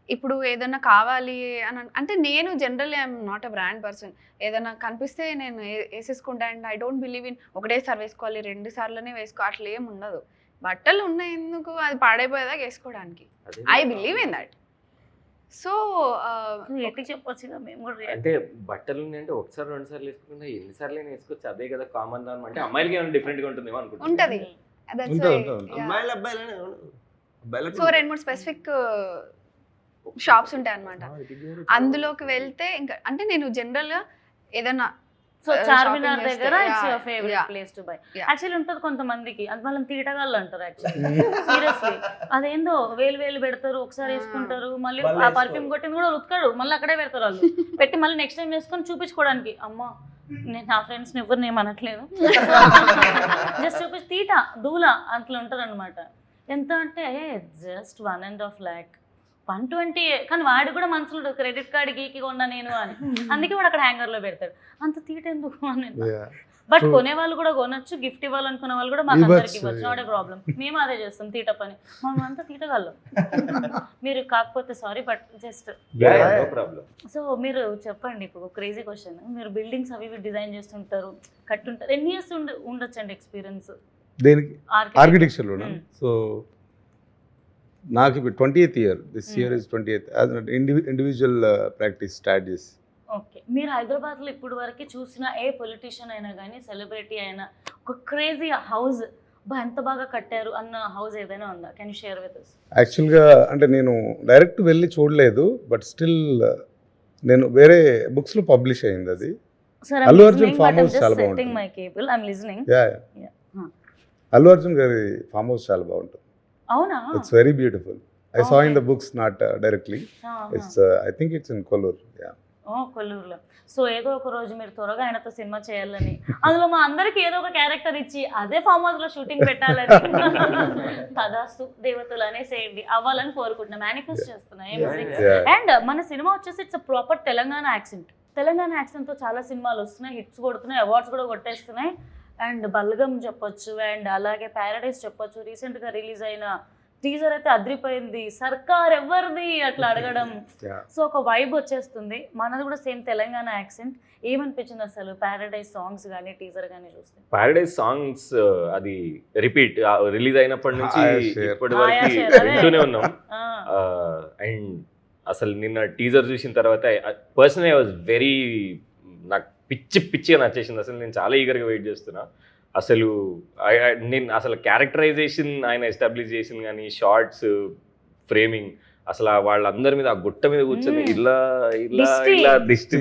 ఇప్పుడు ఏదైనా కావాలి అని అంటే నేను generally I'm not a brand person. ఏదైనా కనిపిస్తే నేను వేసేసుకుంటా. And I don't believe in ఒకటేసారి వేసుకోవాలి 2 సార్లనే వేసుకో అట్లా ఏం ఉండదు. బట్టలు ఉన్నాయి ఎందుకు, అది పాడైపోయేదాకా వేసుకోవడానికి. I believe in that. So ఎట్టి చెప్పొచ్చుగా మేము కూడా అంటే బట్టలు అంటే ఒకసారి 2 సార్లు వేసుకుంటే ఎన్నిసార్లు వేసుకోవచ్చు, అదే కదా కామన్ దాని. అంటే అమ్మాయిలకి ఏమైనా డిఫరెంట్ గా ఉంటుందేమో అనుకుంటున్నాను. ఉంటది. అమ్మాయిలు అబ్బాయిలనే అబ్బాయిలకు సో 2-3 స్పెసిఫిక్ షాప్స్ ఉంటాయి అన్నమాట. అందులోకి వెళ్తే ఇంకా అంటే నేను జనరల్ గా ఏదైనా సో చార్మినార్ దగ్గర it's your favourite yeah. Place to buy. Yeah. Actually ఉంటుంది కొంతమందికి, అది వాళ్ళని తీటగాళ్ళు అంటారు యాక్చువల్లీ. సీరియస్లీ అదేందో వేలు పెడతారు, ఒకసారి వేసుకుంటారు, మళ్ళీ మళ్ళీ ఆ పర్ఫ్యూమ్ కొట్టింది కూడా ఉతకడు, మళ్ళీ అక్కడే పెడతారు వాళ్ళు పెట్టి, మళ్ళీ నెక్స్ట్ టైం వేసుకొని చూపించుకోవడానికి. అమ్మ నేను నా ఫ్రెండ్స్ని ఎవరిని ఏమనట్లేదు, జస్ట్ చూపించి తీట దూల అట్లా ఉంటారు అనమాట. ఎంత అంటే జస్ట్ 1.5 lakh 120, కానీ వాడు కూడా మనసులో క్రెడిట్ కార్డ్ గీకి కొన్నా నేను అని, అందుకే వాడు అక్కడ హ్యాంగర్ లో పెడతాడు. అంత తీట ఎందుకు అని. బట్ కొనే వాళ్ళు కూడా కొనొచ్చు, గిఫ్ట్ ఇవ్వాలనుకునే వాళ్ళు కూడా మాకు అందరికి ఇవ్వచ్చు, నాట్ ఏ ప్రాబ్లం. మేము అదే చేస్తాం, తీట పని. మనం అంతా తీటగాళ్ళం. మీరు కాకపోతే sorry, but just no problem. So మీరు చెప్పండి, ఇప్పుడు క్రేజీ క్వశ్చన్, మీరు బిల్డింగ్స్ అవి డిజైన్ చేస్తుంటారు, కట్టుంటారు, ఎన్ని ఇయర్స్ ఉండొచ్చండి ఎక్స్పీరియన్స్ దేనికి? ఆర్కిటెక్చర్లోనా? సో నాకు ఇప్పుడు 20th year, this year is 20th individual practice start చేసి. ఓకే, మీరు హైదరాబాద్లో ఇప్పుడు వరకు చూసిన ఏ పొలిటీషియన్ అయినా కానీ, సెలబ్రిటీ అయినా, ఒక క్రేజీ హౌస్ ఎంత బాగా కట్టారు అన్న హౌస్ ఏదైనా ఉందా? Can you share with us? యాక్చువల్గా అంటే నేను డైరెక్ట్ వెళ్ళి చూడలేదు, బట్ స్టిల్ నేను వేరే బుక్స్లో పబ్లిష్ అయింది అది. అల్లు అర్జున్ ఫామ్ హౌస్ చాలా బాగుంటుంది. My cable I am listening. Allu Arjun గారి ఫామ్ హౌస్ చాలా బాగుంటుంది. అవునా? It's very beautiful. I saw in the books, not directly. It's I think it's in Kollur. కొల్లూరులో. సో ఏదో ఒక రోజు మీరు త్వరగా ఆయనతో సినిమా చేయాలని, అందులో మా అందరికి ఏదో ఒక క్యారెక్టర్ ఇచ్చి అదే ఫామ్ హౌస్ లో షూటింగ్ పెట్టాలని, తదాస్తు దేవతలు అనేసేయండి, అవ్వాలని కోరుకుంటున్నా, మేనిఫెస్ట్ చేస్తున్నా. అండ్ మన సినిమా వచ్చేసి it's proper Telangana accent. Telangana accent తో చాలా సినిమాలు వస్తున్నాయి, హిట్స్ కొడుతున్నాయి, అవార్డ్స్ కూడా కొట్టేస్తున్నాయి. అండ్ బల్గం చెప్పొచ్చు, అండ్ అలాగే ప్యారడైస్ చెప్పొచ్చు. రీసెంట్గా రిలీజ్ అయిన టీజర్ అయితే అదిరిపోయింది. సర్కార్ ఎవరిది అట్లా అడగడం, సో ఒక వైబ్ వచ్చేస్తుంది. మనది కూడా సేమ్ తెలంగాణ యాక్సెంట్. ఏమనిపించింది అసలు ప్యారడైస్ సాంగ్స్ కానీ టీజర్ కానీ చూస్తే? ప్యారడైస్ సాంగ్స్ అది రిపీట్ రిలీజ్ అయినప్పటి నుంచి ఇప్పటి వరకు వింటూనే ఉన్నాం. అండ్ అసలు నిన్న టీజర్ చూసిన తర్వాత పర్సనలీ ఐ వాజ్ వెరీ, నాకు పిచ్చిగా నచ్చేసింది. అసలు నేను చాలా ఈగర్గా వెయిట్ చేస్తున్నా. అసలు నేను అసలు క్యారెక్టరైజేషన్ ఆయన ఎస్టాబ్లిష్ చేసింది కానీ, షార్ట్స్, ఫ్రేమింగ్, అసలు వాళ్ళందరి మీద ఆ గుట్ట మీద కూర్చొని ఇలా దిష్టి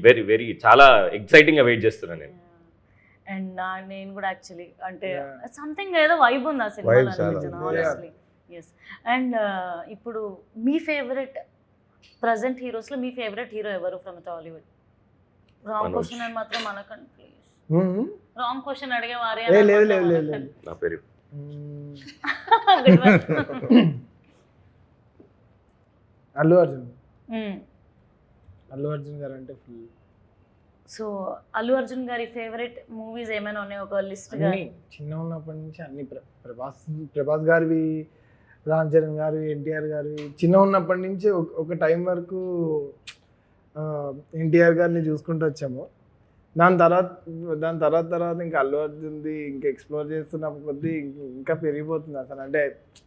వెరీ వెరీ చాలా ఎక్సైటింగ్ గా వెయిట్ చేస్తున్నా నేను. అండ్ నేను కూడా యాక్చువల్లీ అంటే సంథింగ్ ఏదో వైబ్ ఉంది ఆ సినిమాలో ఆనెస్ట్లీ. ఎస్. అండ్ ఇప్పుడు మీ ఫేవరెట్ ప్రజెంట్ హీరోస్లో మీ ఫేవరెట్ హీరో ఎవరు ఫ్రమ్ టాలీవుడ్? రాంగ్ క్వశ్చన్ అని మాత్రం అనకండి ప్లీజ్. రాంగ్ క్వశ్చన్ అడిగే వారే. నా పేరు అల్లు అర్జున్. అల్లు అర్జున్ గారు అంటే ఫుల్. సో అల్లు అర్జున్ గారి ఫేవరెట్ మూవీస్ ఏమైనా ఉన్నాయి ఒక లిస్ట్ గా? చిన్న ఉన్నప్పటి నుంచి అన్ని ప్రభాస్ గారివి, రామ్ చరణ్ గారు, ఎన్టీఆర్ గారు. చిన్న ఉన్నప్పటి నుంచి ఒక టైం వరకు ఎన్టీఆర్ గారిని చూసుకుంటూ వచ్చాము. దాని తర్వాత ఇంకా అల్లు అర్జున్ది ఇంకా ఎక్స్ప్లోర్ చేస్తున్న కొద్దీ ఇంకా పెరిగిపోతుంది అసలు. అంటే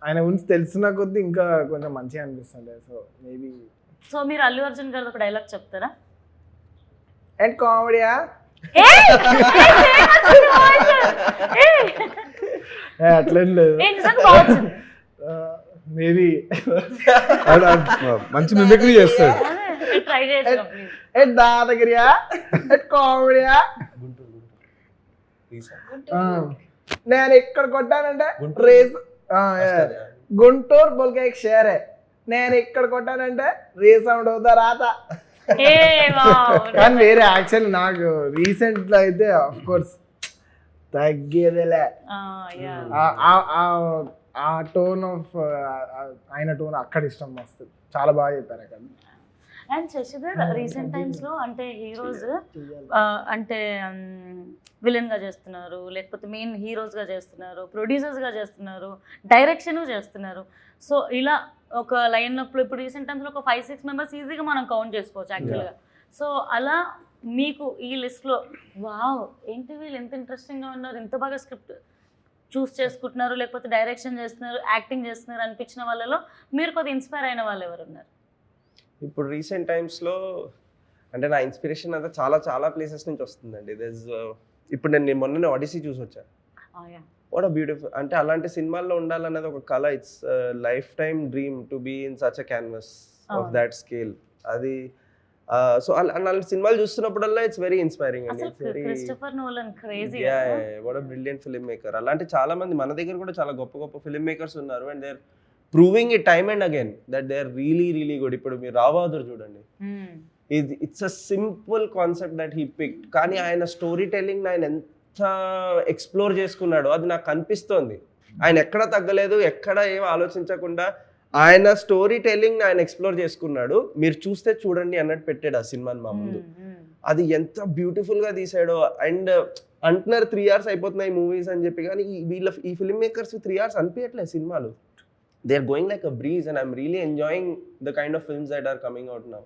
ఆయన గురించి తెలిసిన కొద్దీ ఇంకా కొంచెం మంచిగా అనిపిస్తుంది. So maybe. సో మీరు అల్లు అర్జున్ గారు ఒక డైలాగ్ చెప్తారా? అండ్ కామెడీయా అట్లేం లేదు, మేబీ మంచి మిమిక్రీ చేస్తాడు. ట్రై చేయొచ్చు. దాదగిరియా కామెడీయా, నేను ఇక్కడ కొట్టానంటే రేస్ గుంటూరు బోల్కే एक शहर है, నేను ఇక్కడ కొట్టానంటే రీసౌండ్ అవుతా రాత. కానీ వేరే యాక్చువల్ నాకు రీసెంట్ లో అయితే ఆఫ్ కోర్స్ తగ్గేదేలే ఆ టోన్ ఆఫ్ ఆయన టోన్ అక్కడ ఇష్టం వస్తుంది. చాలా బాగా చెప్పారు అక్కడ. అండ్ శశిధర్ రీసెంట్ టైమ్స్లో అంటే హీరోస్ అంటే విలన్గా చేస్తున్నారు, లేకపోతే మెయిన్ హీరోస్గా చేస్తున్నారు, ప్రొడ్యూసర్స్గా చేస్తున్నారు, డైరెక్షన్ చేస్తున్నారు. సో ఇలా ఒక లైన్అప్లో ఇప్పుడు రీసెంట్ టైమ్స్లో ఒక 5-6 మెంబర్స్ ఈజీగా మనం కౌంట్ చేసుకోవచ్చు యాక్చువల్గా. సో అలా మీకు ఈ లిస్ట్లో వావ్ ఏంటి వీళ్ళు ఎంత ఇంట్రెస్టింగ్గా ఉన్నారు, ఎంత బాగా స్క్రిప్ట్ చూస్ చేసుకుంటున్నారు, లేకపోతే డైరెక్షన్ చేస్తున్నారు, యాక్టింగ్ చేస్తున్నారు అనిపించిన వాళ్ళలో మీరు కొద్దిగా ఇన్స్పైర్ అయిన వాళ్ళు ఎవరు ఉన్నారు? ఇప్పుడు రీసెంట్ టైమ్స్లో అంటే నా ఇన్స్పిరేషన్ అంతా చాలా చాలా ప్లేసెస్ నుంచి వస్తుందండి. ఇప్పుడు నేను మొన్ననే ఆడిసీ చూసి వచ్చాను. వాట్ అ బ్యూటిఫుల్, అంటే అలాంటి సినిమాల్లో ఉండాలన్నది ఒక కళ. It's life time dream to be in such a canvas of that scale. అది సో అలాంటి సినిమాలు చూస్తున్నప్పుడల్లా ఇట్స్ వెరీ ఇన్స్పైరింగ్ అండి. Christopher Nolan crazy. What a brilliant film maker. అలాంటి చాలా మంది మన దగ్గర కూడా చాలా గొప్ప గొప్ప ఫిల్మ్ మేకర్స్ ఉన్నారు. And they are proving it time and again that they are really really good. ఇప్పుడు మీరు రావ్ బహదూర్ చూడండి, it's a simple concept that he picked, కానీ ఆయన స్టోరీ టెల్లింగ్ ఆయన ఎంత ఎక్స్ప్లోర్ చేసుకున్నాడో అది నాకు కనిపిస్తోంది. ఆయన ఎక్కడ తగ్గలేదు, ఎక్కడ ఏం ఆలోచించకుండా ఆయన స్టోరీ టెల్లింగ్ ఆయన ఎక్స్ప్లోర్ చేసుకున్నాడు. మీరు చూస్తే చూడండి అన్నట్టు పెట్టాడు ఆ సినిమాని మా ముందు. అది ఎంత బ్యూటిఫుల్ గా తీసాడో. అండ్ అంటున్నారు 3 hours అయిపోతున్నాయి మూవీస్ అని చెప్పి, కానీ ఈ ఫిల్మ్ మేకర్స్ 3 hours అనిపించట్లేదు సినిమాలు. They are going like a breeze and I'm really enjoying the kind of films that are coming out now.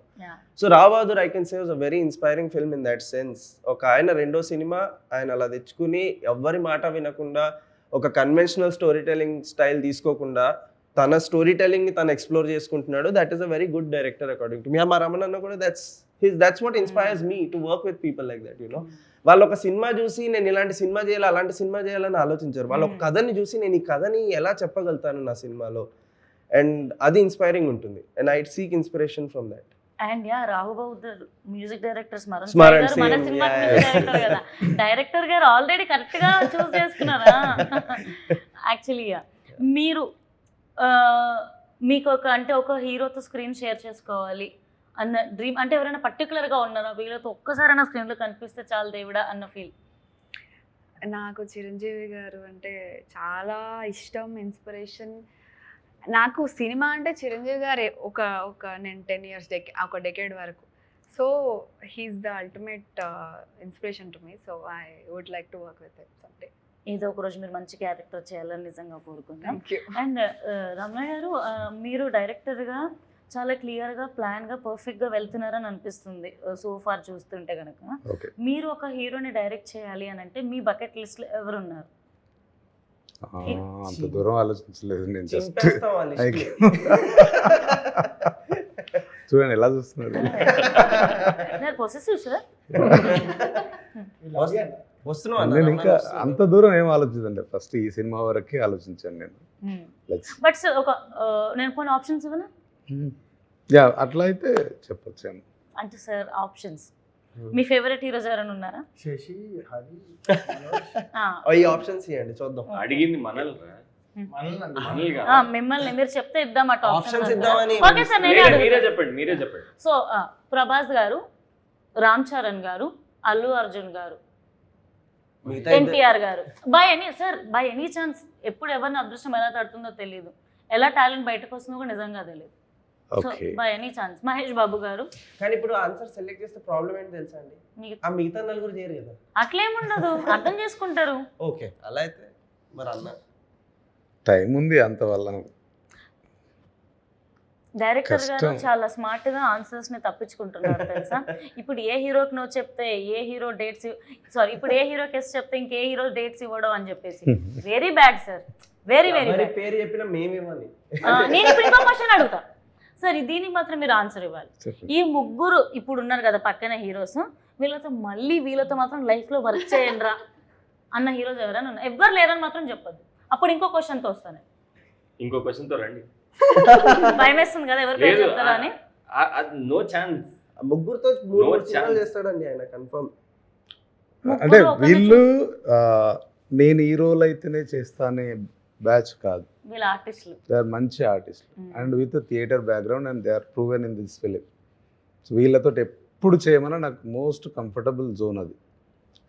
So Rao Bahadur I can say was a very inspiring film in that sense. ఒక ఆయన రెండో cinema ఆయన అలా తెచ్చుకుని ఎవ్వరి మాట వినకుండా ఒక కన్వెన్షనల్ స్టోరీ టెల్లింగ్ స్టైల్ తీసుకోకుండా తన స్టోరీ టెల్లింగ్ ని తను ఎక్స్ప్లోర్ చేసుకుంటున్నాడు. That is a very good director according to me. మా రమణ అన్న కూడా that's what inspires me to work with people like that. You know, వాళ్ళు ఒక సినిమా చూసి నేను ఇలాంటి సినిమా చేయాలి అలాంటి సినిమా చేయాలని ఆలోచించారు. వాళ్ళు ఒక కథని చూసి నేను ఈ కథని ఎలా చెప్పగలుగుతాను నా సినిమాలో, అండ్ అది ఇన్స్పైరింగ్ ఉంటుంది. And I seek inspiration from that. And Rahu బౌద్ధర్ music director Smaran మన సింగ్, సినిమా డైరెక్టర్ కదా, డైరెక్టర్ గారు ఆల్రెడీ కరెక్ట్ గా చూస్ చేసుకున్నారా? యాక్చువల్లీ మీరు మీకు ఒక హీరోతో స్క్రీన్ షేర్ చేసుకోవాలి అన్న డ్రీమ్ అంటే ఎవరైనా పర్టికులర్గా ఉన్నారా, వీళ్ళతో ఒక్కసారైనా స్క్రీన్లో కనిపిస్తే చాలు దేవుడా అన్న ఫీల్? నాకు చిరంజీవి గారు అంటే చాలా ఇష్టం, ఇన్స్పిరేషన్. నాకు సినిమా అంటే చిరంజీవి గారు నేను 10 years ఒక డెకేడ్ వరకు. So he's the ultimate inspiration to me. So I would like to work with him someday. ఏదో ఒక రోజు మీరు మంచి క్యారెక్టర్ చేయాలని నిజంగా కోరుకుంటాం. Thank you. అండ్ రమణ గారు, మీరు డైరెక్టర్గా చాలా క్లియర్గా ప్లాన్గా పర్ఫెక్ట్గా వెళ్తున్నారని అనిపిస్తుంది సో ఫార్ చూస్తుంటే కనుక. మీరు ఒక హీరోని డైరెక్ట్ చేయాలి అని అంటే మీ బకెట్ లిస్ట్లో ఎవరున్నారు? అంత దూరం ఆలోచించలేదు నేను. జస్ట్ చూడండి ఎలా చూస్తున్నారు. Possessive sir. నేను ఇంకా అంత దూరం ఏం ఆలోచించండి, ఫస్ట్ ఈ సినిమా వరకే ఆలోచించాను నేను. బట్ సార్ నేను కొన్ని ఆప్షన్స్ ఇవ్వనా? యా, అట్లా అయితే చెప్పొచ్చాను. అంటే సార్ ఆప్షన్స్, మీ ఫేవరెట్ హీరోస్ ఎవరైనా ఉన్నారా? శశి, హరి, ఈ ఆప్షన్స్ ఇవ్వండి చూద్దాం. అడిగింది మనల్ మిమ్మల్ని, మీరు చెప్తే ఇద్దాం అటు ఆప్షన్స్ ఇద్దామని. ఓకే సార్, మీరే చెప్పండి. సో ప్రభాస్ గారు, రామ్ చరణ్ గారు, అల్లు అర్జున్ గారు, ఎన్టీఆర్ గారు. బై ఎనీ ఛాన్స్ ఎప్పుడు ఎవరిని అదృష్టం ఎలా తడుతుందో తెలియదు, ఎలా టాలెంట్ బయటకు వస్తుందో కూడా నిజంగా తెలియదు. So by any chance Mahesh Babu గారు. కానీ ఇప్పుడు ఆన్సర్ సెలెక్ట్ చేస్తే ప్రాబ్లం ఏంటి తెలుసా అండి, ఆ మిగతా నలుగురు చేయరు కదా. అట్లేముండదు, అర్థం చేసుకుంటారు. ఓకే, అలా అయితే మరి అన్న టైం ఉంది అంత వల్ల. డైరెక్టర్ గారు చాలా స్మార్ట్ గా ఆన్సర్స్ ని తప్పించుకుంటున్నారు తెలుసా. ఇప్పుడు ఏ హీరోకి నువ్వు చెప్తే ఏ హీరో డేట్స్, ఇప్పుడు ఏ హీరోకి ఎస్ చెప్తే ఇంకే హీరో డేట్స్ ఇవ్వడం అని చెప్పేసి very bad sir, very very bad. పేరు చెప్పినా మేమేమని. నేను ఇప్పుడు ఇంకో క్వశ్చన్ అడుగుతా సార్, దీనికి మాత్రం మీరు ఆన్సర్ ఇవ్వాలి. ఈ ముగ్గురు ఇప్పుడు ఉన్నారు కదా పక్కన హీరోస్, వీళ్ళతో మాత్రం లైఫ్ లో వర్క్ చేయండి రా అన్న హీరోస్ ఎవరైనా ఉన్నారు? ఎవ్వరు లేరని మాత్రం చెప్పద్దు. అప్పుడు ఇంకో క్వశ్చన్తో వస్తాను. ఇంకో క్వశ్చన్తో రండి. భయం వేస్తుంది కదా ఎవరు పేరు చెప్తారా అని. No chance. ముగ్గురుతో చేస్తాడండి ఆయన కన్ఫర్మ్. అంటే వీళ్ళు నేను హీరోలు అయితేనే చేస్తానే బ్యాచ్ కాదు, వీళ్ళ ఆర్టిస్టులు. దే ఆర్ మంచి ఆర్టిస్టులు and with theatre background and they are proven in this film. So వీళ్ళతో ఎప్పుడు చేయమన్నా నాకు మోస్ట్ కంఫర్టబుల్ జోన్ అది.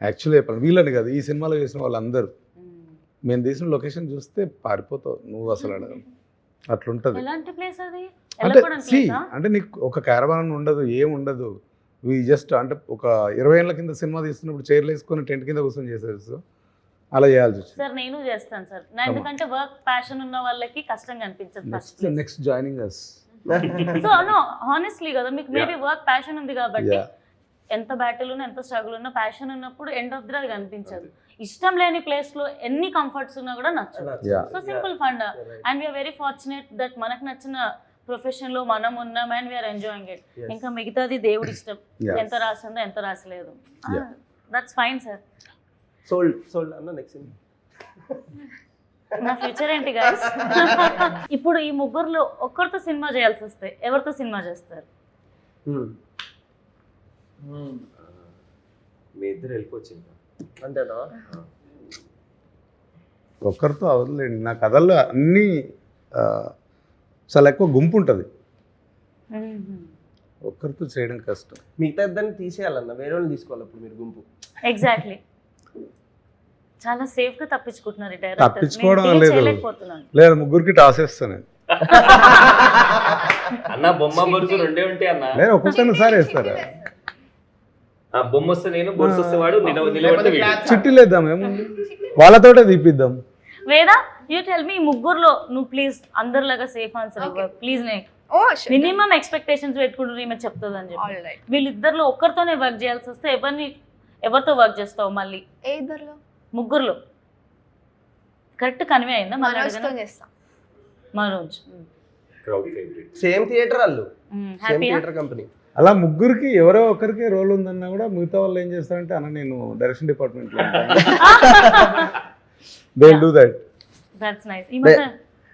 యాక్చువల్లీ చెప్పాలి వీళ్ళని కాదు, ఈ సినిమాలో చేసిన వాళ్ళందరూ మేము తీసిన లొకేషన్ చూస్తే పారిపోతావు నువ్వు అసలు అడగను, అట్లుంటది. ఎలాంటి ప్లేస్ అది? అంటే వెళ్ళకూడని సి ప్లేసా? అంటే నీకు ఒక క్యారవాన్ ఉండదు, ఏం ఉండదు. జస్ట్ అంటే ఒక 20 ఏళ్ళ కింద సినిమా తీస్తున్నప్పుడు చైర్లు వేసుకొని టెంట్ కింద కూర్చొని చేసేది. అలా చేయాల్సి వచ్చింది. సార్ నేను చేస్తాను సార్. ఎందుకంటే వర్క్ ప్యాషన్ ఉన్న వాళ్ళకి కష్టంగా అనిపించదు. Next joining us. So no honestly కదా, మీకు మేబీ వర్క్ ప్యాషన్ ఉంది కాబట్టి ఎంత బ్యాటిల్ ఉన్నా ఎంత స్ట్రగుల్ ఉన్నా ప్యాషన్ ఉన్నప్పుడు ఎండ్ ఆఫ్ ది అది కనిపించదు. ఇష్టం లేని ప్లేస్ లో ఎన్ని కంఫర్ట్స్ ఉన్నా కూడా నచ్చదు. So simple fun and we're very fortunate that మనకు నచ్చిన ప్రొఫెషన్ లో మనం ఉన్నాం అండ్ వీఆర్ ఎంజాయింగ్ ఇట్. ఇంకా మిగతాది దేవుడి ఇష్టం, ఎంత రాసిందో ఎంత రాసలేదు, దట్స్ ఫైన్ సార్. సోల్డ్ అన్న నెక్స్ట్ నా ఫ్యూచర్ ఏంటి గైస్? ఇప్పుడు ఈ ముగ్గురులో ఒక్కరితో సినిమా చేయాల్సి వస్తే ఎవరితో సినిమా చేస్తారు? మీ ఇద్దరు వెళ్ళిపోవచ్చు ఇంకా. అంతేనా? ఒక్కరితో అవదులేండి. నా కథల్లో అన్నీ చాలా ఎక్కువ గుంపు ఉంటుంది, ఒక్కరితో చేయడం కష్టం. మిగతా ఇద్దరిని తీసేయాలన్న, వేరే వాళ్ళని తీసుకోవాలి అప్పుడు మీరు గుంపు. ఎగ్జాక్ట్లీ. చాలా సేఫ్ గా తప్పించుకుంటున్నారు ఈ తప్పించుకోవడం డైరెక్టర్. లేదు. చేయలేకపోతున్నాను. లేదు, ముగ్గురికి టాస్ వేస్తాను నేను. అన్న బొమ్మ బొరుసు రెండే ఉంటాయి అన్న. లేదు, ఒక్కొక్కరిని సారి వేస్తారా? ఆ బొమ్మ వస్తే నేను, బొరుసు వస్తే వాడు, నిలబడితే వీడు. చిట్టీలు వేద్దాం, ఏముంది, వాళ్ళతోటే తీపిద్దాం. వేదా యూ టెల్ మీ ముగ్గురులో నువ్వు ప్లీజ్ అందరిలాగా సేఫ్ ఆన్సర్ ఇవ్వ ప్లీజ్. మినిమం ఎక్స్పెక్టేషన్స్ పెట్టుకుంటూ ఈమె చెప్తుంది అని చెప్పి. వీళ్ళిద్దరిలో ఒక్కరితోనే వర్క్ చేయాల్సి వస్తే ఎవరితో వర్క్ చేస్తావు మళ్ళీ? ముగ్గురులో కరెక్ట్ కన్వే అయిందా? Manoj Crowd favorite. Same theatre వాళ్ళు, సేమ్ హ్యాపీయా? Theatre company. అలా ముగ్గురికి ఎవరో ఒకరికి రోల్ ఉందన్నా కూడా మిగతా వాళ్ళు ఏం చేస్తారంటే అన్న నేను డైరెక్షన్ డిపార్ట్మెంట్లో they do that. That's nice. ఈ మధ్య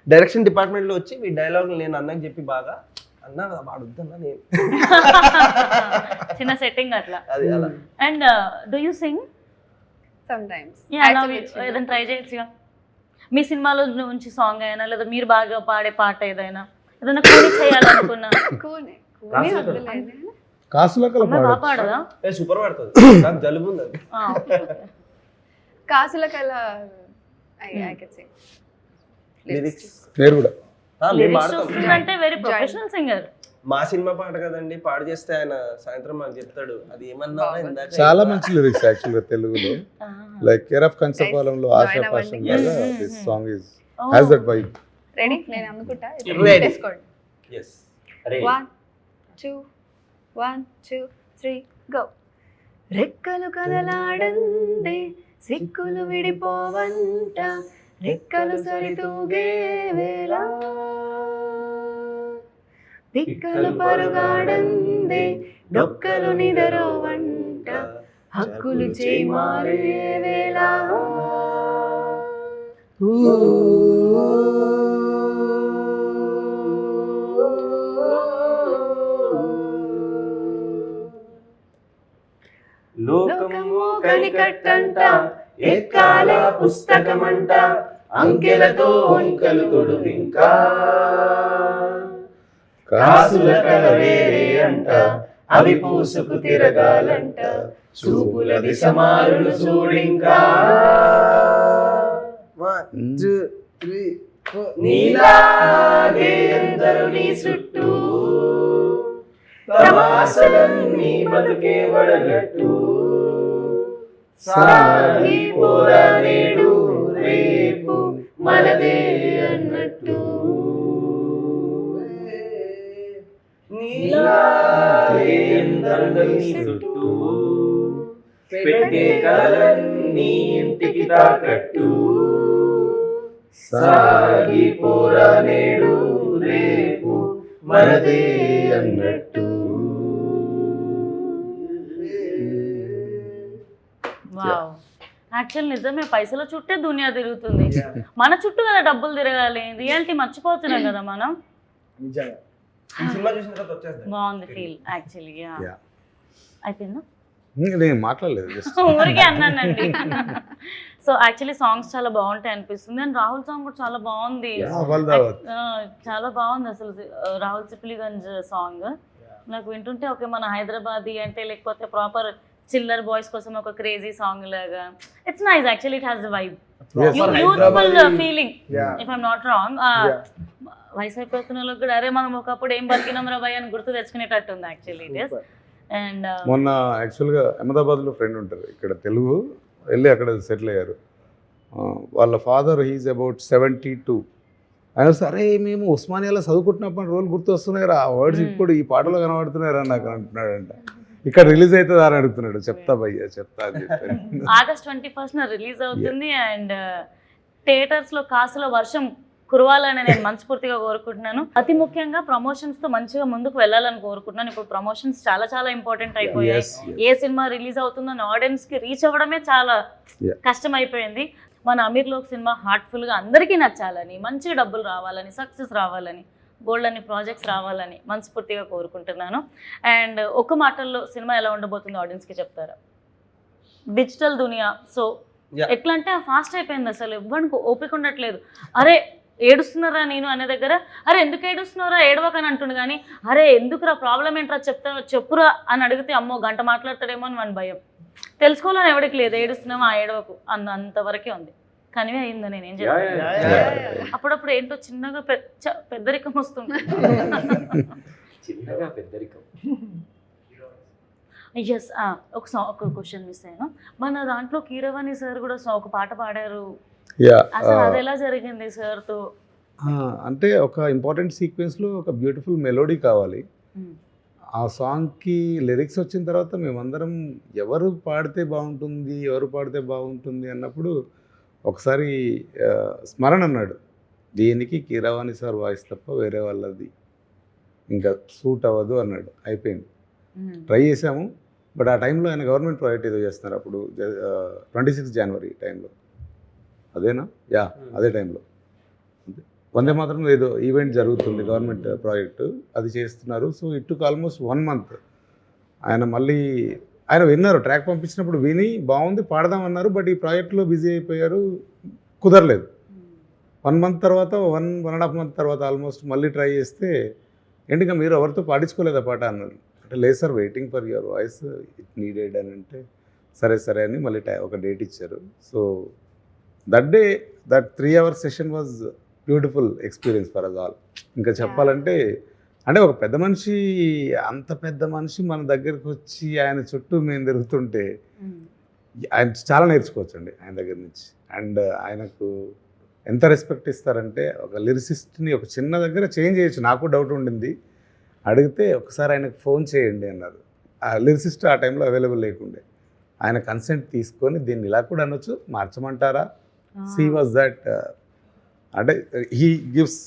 డైరెక్షన్ డిపార్ట్మెంట్ లో వచ్చి ఈ డైలాగ్ నేను అన్నకి చెప్పి బాగా అన్న వాడుద్దన్నా నేను చిన్న సెట్టింగ్ అట్లా. అది అలా. And do you sing? sometimes ఏదైనా ట్రై చేయొచ్చుగా. మీ సినిమాలో నుంచి సాంగ్ అయినా లేదా మీరు బాగా పాడే పాట ఏదైనా కూని చేయాలనుకున్నా? కాసులో కల బాగా పాడదా? సూపర్ పడుతుంది, నాకు జలుబు ఉంది అది. కాసులకల లిరిక్స్ పేరు కూడా మేము పాడతాం. అంటే వెరీ ప్రొఫెషనల్ సింగర్. మా సినిమా పాట కదండి, పాడు చేస్తే ఆయన సాయంత్రం మాకు చెప్తాడు అది ఏమన్నా ఇందాక. చాలా మంచి లిరిక్స్ యాక్చువల్గా తెలుగులో. లైక్ కేర్ ఆఫ్ కంచపాలెంలో ఆశా పాశం లాగా this song is has that vibe. Ready? నేను అనుకుంటా. yes. 1 2 1 2 3 go. రెక్కలు కదలాడందే సిక్కులు విడిపోవంట, రెక్కలు సరితూగే వేళ దిక్కలు పరుగాడందే డొక్కలు నిదరోవంట, హక్కులు చేయి మారే వేళ. లోకము కనికట్టంట, ఎక్కాల పుస్తకమంట, అంకెలతో అంకెలు తొడుగింకా, కాసుల కల వేరే అంట, అవి పూసుకు తిరగాలంట, చూపుల దిశ మారులు చూడింకా. నీలాగే ఎందరు నీ చుట్టూ, తమాసలన్నీ బతుకే వడగట్టు, సాగిపోరా నేడు రేపు మనదే అన్నట్టు. నీలాగే ఎందరు నీ చుట్టూ, పెట్టే కలలన్నీ ఇంటికి తాకట్టు, సాగిపోరా నేడు రేపు మనదే అన్నట్టు. వావ్, యాక్చువల్ నిజమే, పైసల చుట్టే దునియా తిరుగుతుంది. మన చుట్టూ కదా డబ్బులు తిరగాలి. రియాలిటీ మర్చిపోతున్నాం కదా మనం. బాగుంది ఫీల్ యాక్చువల్లీ. అయిపోయిందా? నేను మాట్లాడలేదు, జస్ట్ ఊరికే అన్నానండి. సో యాక్చువల్లీ సాంగ్స్ చాలా బాగుంటాయి అనిపిస్తుంది. అండ్ రాహుల్ సాంగ్ కూడా చాలా బాగుంది. చాలా బాగుంది అసలు. రాహుల్ సిప్లిగంజ్ సాంగ్ నాకు వింటుంటే ఓకే మన హైదరాబాదీ అంటే లేకపోతే ప్రాపర్ చిల్లర్ బాయ్స్ కోసం ఒక క్రేజీ సాంగ్ లాగా. It's nice actually. It has the vibe, youthful feeling if I'm not wrong. వయసు అయిపోతున్న వాళ్ళకి కూడా అరే మనం ఒకప్పుడు ఏం బతికినాం రా భయ్ అని గుర్తు తెచ్చుకునేటట్టు ఉంది యాక్చువల్లీ ఇట్ ఈస్. అండ్ మొన్న యాక్చువల్గా అహ్మదాబాద్లో ఫ్రెండ్ ఉంటారు ఇక్కడ తెలుగు, వెళ్ళి అక్కడ సెటిల్ అయ్యారు. వాళ్ళ ఫాదర్ హీజ్ అబౌట్ 72. ఆయన సరే మేము ఉస్మానియాలో చదువుకుంటున్నప్పుడు రోజులు గుర్తు వస్తున్నాయి ఆ వర్డ్స్ ఇప్పుడు ఈ పాటలో కనబడుతున్నారా నాకు అంటున్నాడంట. ఇక్కడ రిలీజ్ అవుతుందా అని అడుగుతున్నాడు. చెప్తా భయ్యా చెప్తా అని చెప్పాను. August 21st రిలీజ్ అవుతుంది. అండ్ థియేటర్స్లో కాసులో వర్షం కురవాలని నేను మనస్ఫూర్తిగా కోరుకుంటున్నాను. అతి ముఖ్యంగా ప్రమోషన్స్తో మంచిగా ముందుకు వెళ్ళాలని కోరుకుంటున్నాను. ఇప్పుడు ప్రమోషన్స్ చాలా చాలా ఇంపార్టెంట్ అయిపోయాయి. ఏ సినిమా రిలీజ్ అవుతుందో ఆడియన్స్కి రీచ్ అవ్వడమే చాలా కష్టం అయిపోయింది. మన అమీర్ లోక్ సినిమా హార్ట్ఫుల్గా అందరికీ నచ్చాలని, మంచి డబ్బులు రావాలని, సక్సెస్ రావాలని, గోల్డ్ అని ప్రాజెక్ట్స్ రావాలని మనస్ఫూర్తిగా కోరుకుంటున్నాను. అండ్ ఒక మాటల్లో సినిమా ఎలా ఉండబోతుందో ఆడియన్స్కి చెప్తారా? డిజిటల్ దునియా, సో ఎట్లా అంటే ఫాస్ట్ అయిపోయింది, అసలు ఎవ్వరికి ఓపిక ఉండట్లేదు. అరే ఏడుస్తున్నారా నేను అనే దగ్గర అరే ఎందుకు ఏడుస్తున్నారా ఏడవకని అంటుండు, కానీ అరే ఎందుకురా ప్రాబ్లం ఏంట్రా చెప్పురా అని అడిగితే అమ్మో గంట మాట్లాడతాడేమో అని మన భయం. తెలుసుకోవాలని ఎవరికి లేదు, ఏడుస్తున్నామో ఆ ఏడవకు అంతవరకే ఉంది. కనివే అయిందా నేనేం చెప్పాను. అప్పుడప్పుడు ఏంటో చిన్నగా పెద్దరికం వస్తుంది. ఎస్, ఒక క్వశ్చన్ మిస్ అయ్యాను. మన దాంట్లో కీరవాణి సార్ కూడా ఒక పాట పాడారు, అసలు అది ఎలా జరిగింది సార్తో? అంటే ఒక ఇంపార్టెంట్ సీక్వెన్స్లో ఒక బ్యూటిఫుల్ మెలోడీ కావాలి. ఆ సాంగ్కి లిరిక్స్ వచ్చిన తర్వాత మేమందరం ఎవరు పాడితే బాగుంటుంది అన్నప్పుడు ఒకసారి స్మరణ అన్నాడు, దీనికి కీరవాణి సార్ వాయిస్ తప్ప వేరే వాళ్ళది ఇంకా సూట్ అవ్వదు అన్నాడు. అయిపోయింది, ట్రై చేసాము. బట్ ఆ టైంలో ఆయన గవర్నమెంట్ ప్రాజెక్ట్ ఏదో చేస్తున్నారు, అప్పుడు 26 జనవరి టైంలో, అదేనా? అదే టైంలో వందే మాత్రం ఏదో ఈవెంట్ జరుగుతుంది, గవర్నమెంట్ ప్రాజెక్టు అది చేస్తున్నారు. So it took almost 1 month. ఆయన విన్నారు, ట్రాక్ పంపించినప్పుడు విని బాగుంది పాడదామన్నారు. బట్ ఈ ప్రాజెక్ట్లో బిజీ అయిపోయారు, కుదరలేదు. 1 month తర్వాత 1.5 month తర్వాత ఆల్మోస్ట్ మళ్ళీ ట్రై చేస్తే ఏంటిగా మీరు ఎవరితో పాడించుకోలేదా పాట అన్నారు. అంటే లేదు sir, waiting for your voice, it needed అని అంటే సరే అని మళ్ళీ ఒక డేట్ ఇచ్చారు. So that day that 3 hour session was beautiful experience for us all. ఇంకా చెప్పాలంటే అంటే ఒక అంత పెద్ద మనిషి మన దగ్గరికి వచ్చి ఆయన చుట్టూ మేము తిరుగుతుంటే ఆయన చాలా నేర్చుకోవచ్చండి ఆయన దగ్గర నుంచి. అండ్ ఆయనకు ఎంత రెస్పెక్ట్ ఇస్తారంటే, ఒక లిరిసిస్ట్ని ఒక చిన్న దగ్గర చేంజ్ చేయొచ్చు. నాకు డౌట్ ఉండింది, అడిగితే ఒకసారి ఆయనకు ఫోన్ చేయండి అన్నారు. ఆ లిరిసిస్ట్ ఆ టైంలో అవైలబుల్ లేకుండే. ఆయన కన్సెంట్ తీసుకొని దీన్ని ఇలా కూడా అనొచ్చు, మార్చమంటారా? సీ వాజ్ దట్, అంటే he gives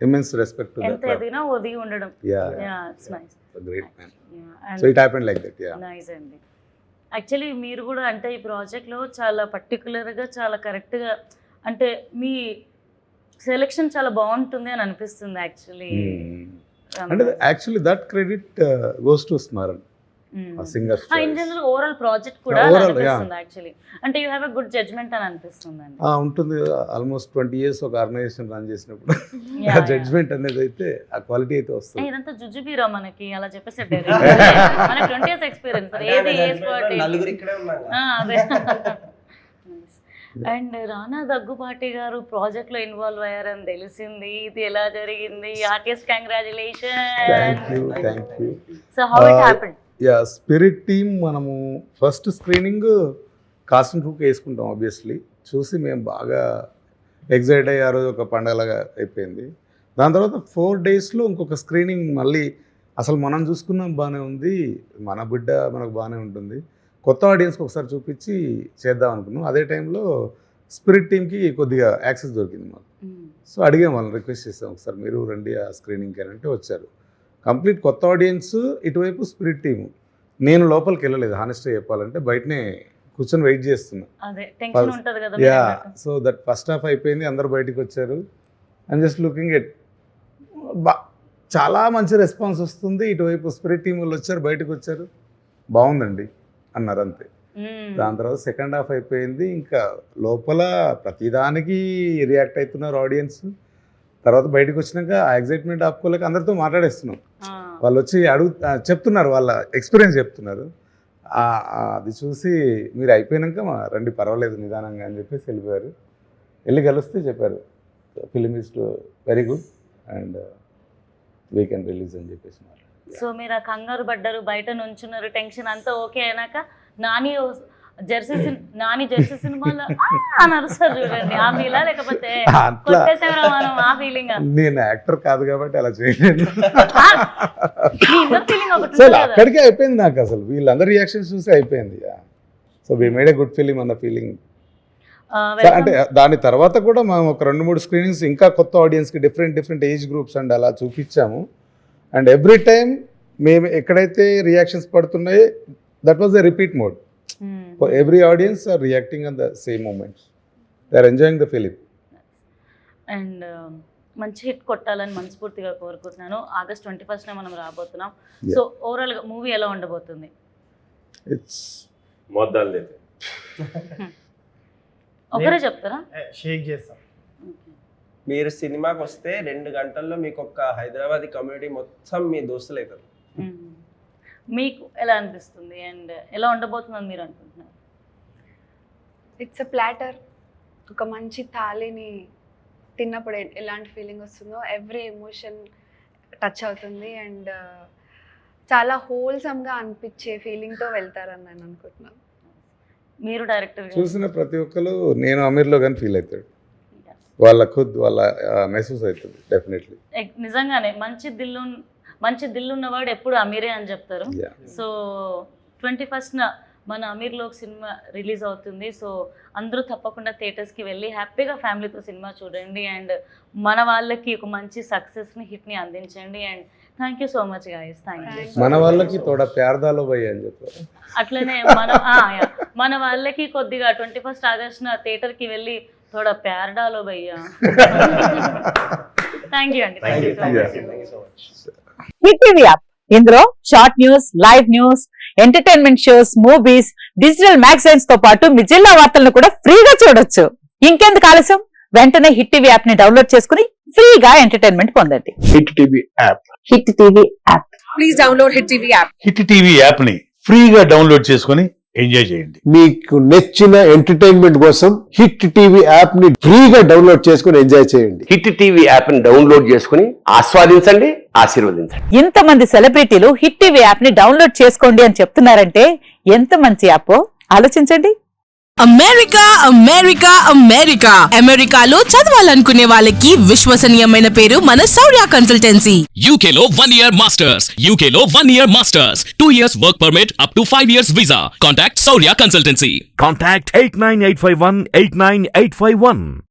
immense respect to ఎంత ఎదిగినా ఒదిగి ఉండడం. It's nice, great man. So it happened like that. Nice అండి. యాక్చువల్లీ మీరు కూడా అంటే ఈ ప్రాజెక్ట్లో చాలా పర్టికులర్గా చాలా కరెక్ట్గా అంటే మీ సెలెక్షన్ చాలా బాగుంటుంది అని అనిపిస్తుంది యాక్చువల్లీ. అంటే actually that credit goes to Smaran, singer. In general overall project కూడా అనిపిస్తుంది యాక్చువల్లీ, అంటే you have a good judgement అని అనిపిస్తుంది అండి. ఉంటుంది, ఆల్మోస్ట్ 20 years ఒక ఆర్గనైజేషన్ రన్ చేసినప్పుడు ఆ జడ్జ్మెంట్ అనేది అయితే ఆ క్వాలిటీ అయితే వస్తుంది. ఇదంతా జుజుబీరా మనకి అలా చెప్పేసి మనకి 20 years ఎక్స్పీరియన్స్ ఏది అదే. అండ్ రానా దగ్గుపాటి గారు ప్రాజెక్ట్లో ఇన్వాల్వ్ అయ్యారని తెలిసింది, ఇది ఎలా జరిగింది? Artist congratulations. Thank you. So how it happened? Spirit team మనము ఫస్ట్ స్క్రీనింగ్ కాస్ట్ అండ్ క్రూకి వేసుకుంటాం ఆబ్వియస్లీ. చూసి మేము బాగా ఎగ్జైట్ అయ్యి ఆ రోజు ఒక పండగలాగా అయిపోయింది. దాని తర్వాత 4 daysలో ఇంకొక స్క్రీనింగ్ మళ్ళీ అసలు మనం చూసుకున్నాం బాగానే ఉంది, మన బిడ్డ మనకు బాగానే ఉంటుంది, కొత్త ఆడియన్స్కి ఒకసారి చూపించి చేద్దాం అనుకున్నాం. అదే టైంలో స్పిరిట్ టీమ్కి కొద్దిగా యాక్సెస్ దొరికింది మాకు. సో అడిగాం వాళ్ళని, రిక్వెస్ట్ చేసాం ఒకసారి మీరు రండి ఆ స్క్రీనింగ్కి అని అంటే వచ్చారు. కంప్లీట్ కొత్త ఆడియన్స్, ఇటువైపు స్పిరిట్ టీము. నేను లోపలికి వెళ్ళలేదు హానెస్ట్గా చెప్పాలంటే, బయటనే కూర్చొని వెయిట్ చేస్తున్నా. సో దట్ ఫస్ట్ హాఫ్ అయిపోయింది, అందరు బయటకు వచ్చారు. ఐమ్ జస్ట్ లుకింగ్ ఎట్, చాలా మంచి రెస్పాన్స్ వస్తుంది. ఇటువైపు స్పిరిట్ టీం వాళ్ళు వచ్చారు, బయటకు వచ్చారు, బాగుందండి అన్నారు అంతే. దాని తర్వాత సెకండ్ హాఫ్ అయిపోయింది, ఇంకా లోపల ప్రతిదానికి రియాక్ట్ అవుతున్నారు ఆడియన్స్. తర్వాత బయటకు వచ్చినాక ఆ ఎగ్జైట్మెంట్ ఆపుకోలేక అందరితో మాట్లాడేస్తున్నాం. వాళ్ళు వచ్చి చెప్తున్నారు, వాళ్ళ ఎక్స్పీరియన్స్ చెప్తున్నారు. అది చూసి మీరు అయిపోయినాక రండి పర్వాలేదు నిదానంగా అని చెప్పేసి వెళ్ళిపోయారు. వెళ్ళి కలిస్తే చెప్పారు film is very good, and we can release అని చెప్పేసి మాట్లాడారు. సో మీరు ఆ కంగారు పడ్డారు, బయట నుంచున్నారు, టెన్షన్ అంతా ఓకే అయినాక నాని జెర్సీ సినిమాలో అన్నారు సార్, చూడండి ఆ ఫీలా లేకపోతే అట్లా కొట్టేసేవరా మనం ఆ ఫీలింగ్? నేను యాక్టర్ కాదు కాబట్టి అలా చేయలేను. మీ ఇన్నర్ ఫీలింగ్ ఒకటి అసలు ఉంటుంది కదా. అక్కడికే అయిపోయింది నాకు, అసలు వీళ్ళందరి రియాక్షన్స్ చూసి అయిపోయింది. So we made a good film అన్న ఫీలింగ్. అంటే దాని తర్వాత కూడా మనం ఒక 2-3 స్క్రీనింగ్స్ ఇంకా కొత్త ఆడియన్స్కి డిఫరెంట్ ఏజ్ గ్రూప్స్ అండ్ అలా చూపించాము. అండ్ ఎవ్రీ టైమ్ మేము ఎక్కడైతే రియాక్షన్స్ పడుతున్నాయి that was the repeat mode. Every audience are reacting on the same moments, they are enjoying the film. And మంచి హిట్ కొట్టాలని మనస్ఫూర్తిగా కోరుకుంటున్నాను. August 21st మనం రాబోతున్నాం. సో ఓవరాల్గా మూవీ ఎలా ఉండబోతుంది? ఇట్స్ మొద్దాలు ఒకరే చెప్తారా? షేక్ చేస్తాం. మీరు సినిమాకి వస్తే 2 గంటల్లో మీకు ఒక హైదరాబాదీ కమ్యూనిటీ మొత్తం మీ దోస్తులు అవుతారు. మీకు ఎలా అనిపిస్తుంది అండ్ ఎలా ఉండబోతుందని మీరు అనుకుంటున్నారు? It's a platter. ఒక మంచి థాలీని తిన్నప్పుడు ఎలాంటి ఫీలింగ్ వస్తుందో ఎవ్రీ ఎమోషన్ టచ్ అవుతుంది అండ్ చాలా హోల్సమ్గా అనిపించే ఫీలింగ్తో వెళ్తారని నేను అనుకుంటున్నాను. మీరు డైరెక్టర్ చూసిన ప్రతి ఒక్కరు నేను అమీర్లో కానీ ఫీల్ అవుతాడు, వాళ్ళ మెసేజ్ అవుతుంది డెఫినెట్లీ. నిజంగానే మంచి దిల్లు ఉన్నవాడు ఎప్పుడు అమీరే అని చెప్తారు. సో 21st మన అమీర్లోకి సినిమా రిలీజ్ అవుతుంది. సో అందరూ తప్పకుండా థియేటర్స్కి వెళ్ళి హ్యాపీగా ఫ్యామిలీతో సినిమా చూడండి అండ్ మన వాళ్ళకి ఒక మంచి సక్సెస్ని హిట్ని అందించండి. And thank you so much guys. Thank you. మన వాళ్ళకి తోడ ప్యార్దాలో పోయి అని చెప్పారు. అట్లనే మన వాళ్ళకి కొద్దిగా 21st August థియేటర్కి వెళ్ళి తోడా ప్యార్ డాలో భయ్యా. థ్యాంక్ యూ అండి. Thank you so much. Hit TV app, ఇందులో short news, live news, entertainment shows, movies, digital magazines తో పాటు మీ జిల్లా వార్తలను కూడా ఫ్రీగా చూడొచ్చు. ఇంకెందుకు ఆలస్యం, వెంటనే హిట్ టీవీ యాప్ ని డౌన్లోడ్ చేసుకుని ఫ్రీగా ఎంటర్టైన్మెంట్ పొందండి. Hit TV app, hit TV app, please download hit TV app. Hit TV app ని ఫ్రీగా డౌన్లోడ్ చేసుకుని ఎంజాయ్ చేయండి. మీకు నచ్చిన ఎంటర్టైన్మెంట్ కోసం హిట్ టీవీ యాప్ ని ఫ్రీగా డౌన్లోడ్ చేసుకుని ఎంజాయ్ చేయండి. హిట్ టీవీ యాప్ ని డౌన్లోడ్ చేసుకుని ఆస్వాదించండి, ఆశీర్వదించండి. ఇంతమంది సెలబ్రిటీలు హిట్ టీవీ యాప్ ని డౌన్లోడ్ చేసుకోండి అని చెప్తున్నారంటే ఎంత మంచి యాప్ ఆలోచించండి. అమెరికా అమెరికా అమెరికా అమెరికాలో చదవాలనుకునే వాళ్ళకి విశ్వసనీయమైన పేరు మన శౌర్య కన్సల్టెన్సీ. UK లో 1 year masters, UK లో 1 year masters, 2 years work permit up to 5 years visa. Contact Saurya Consultancy. Contact 89851 89851.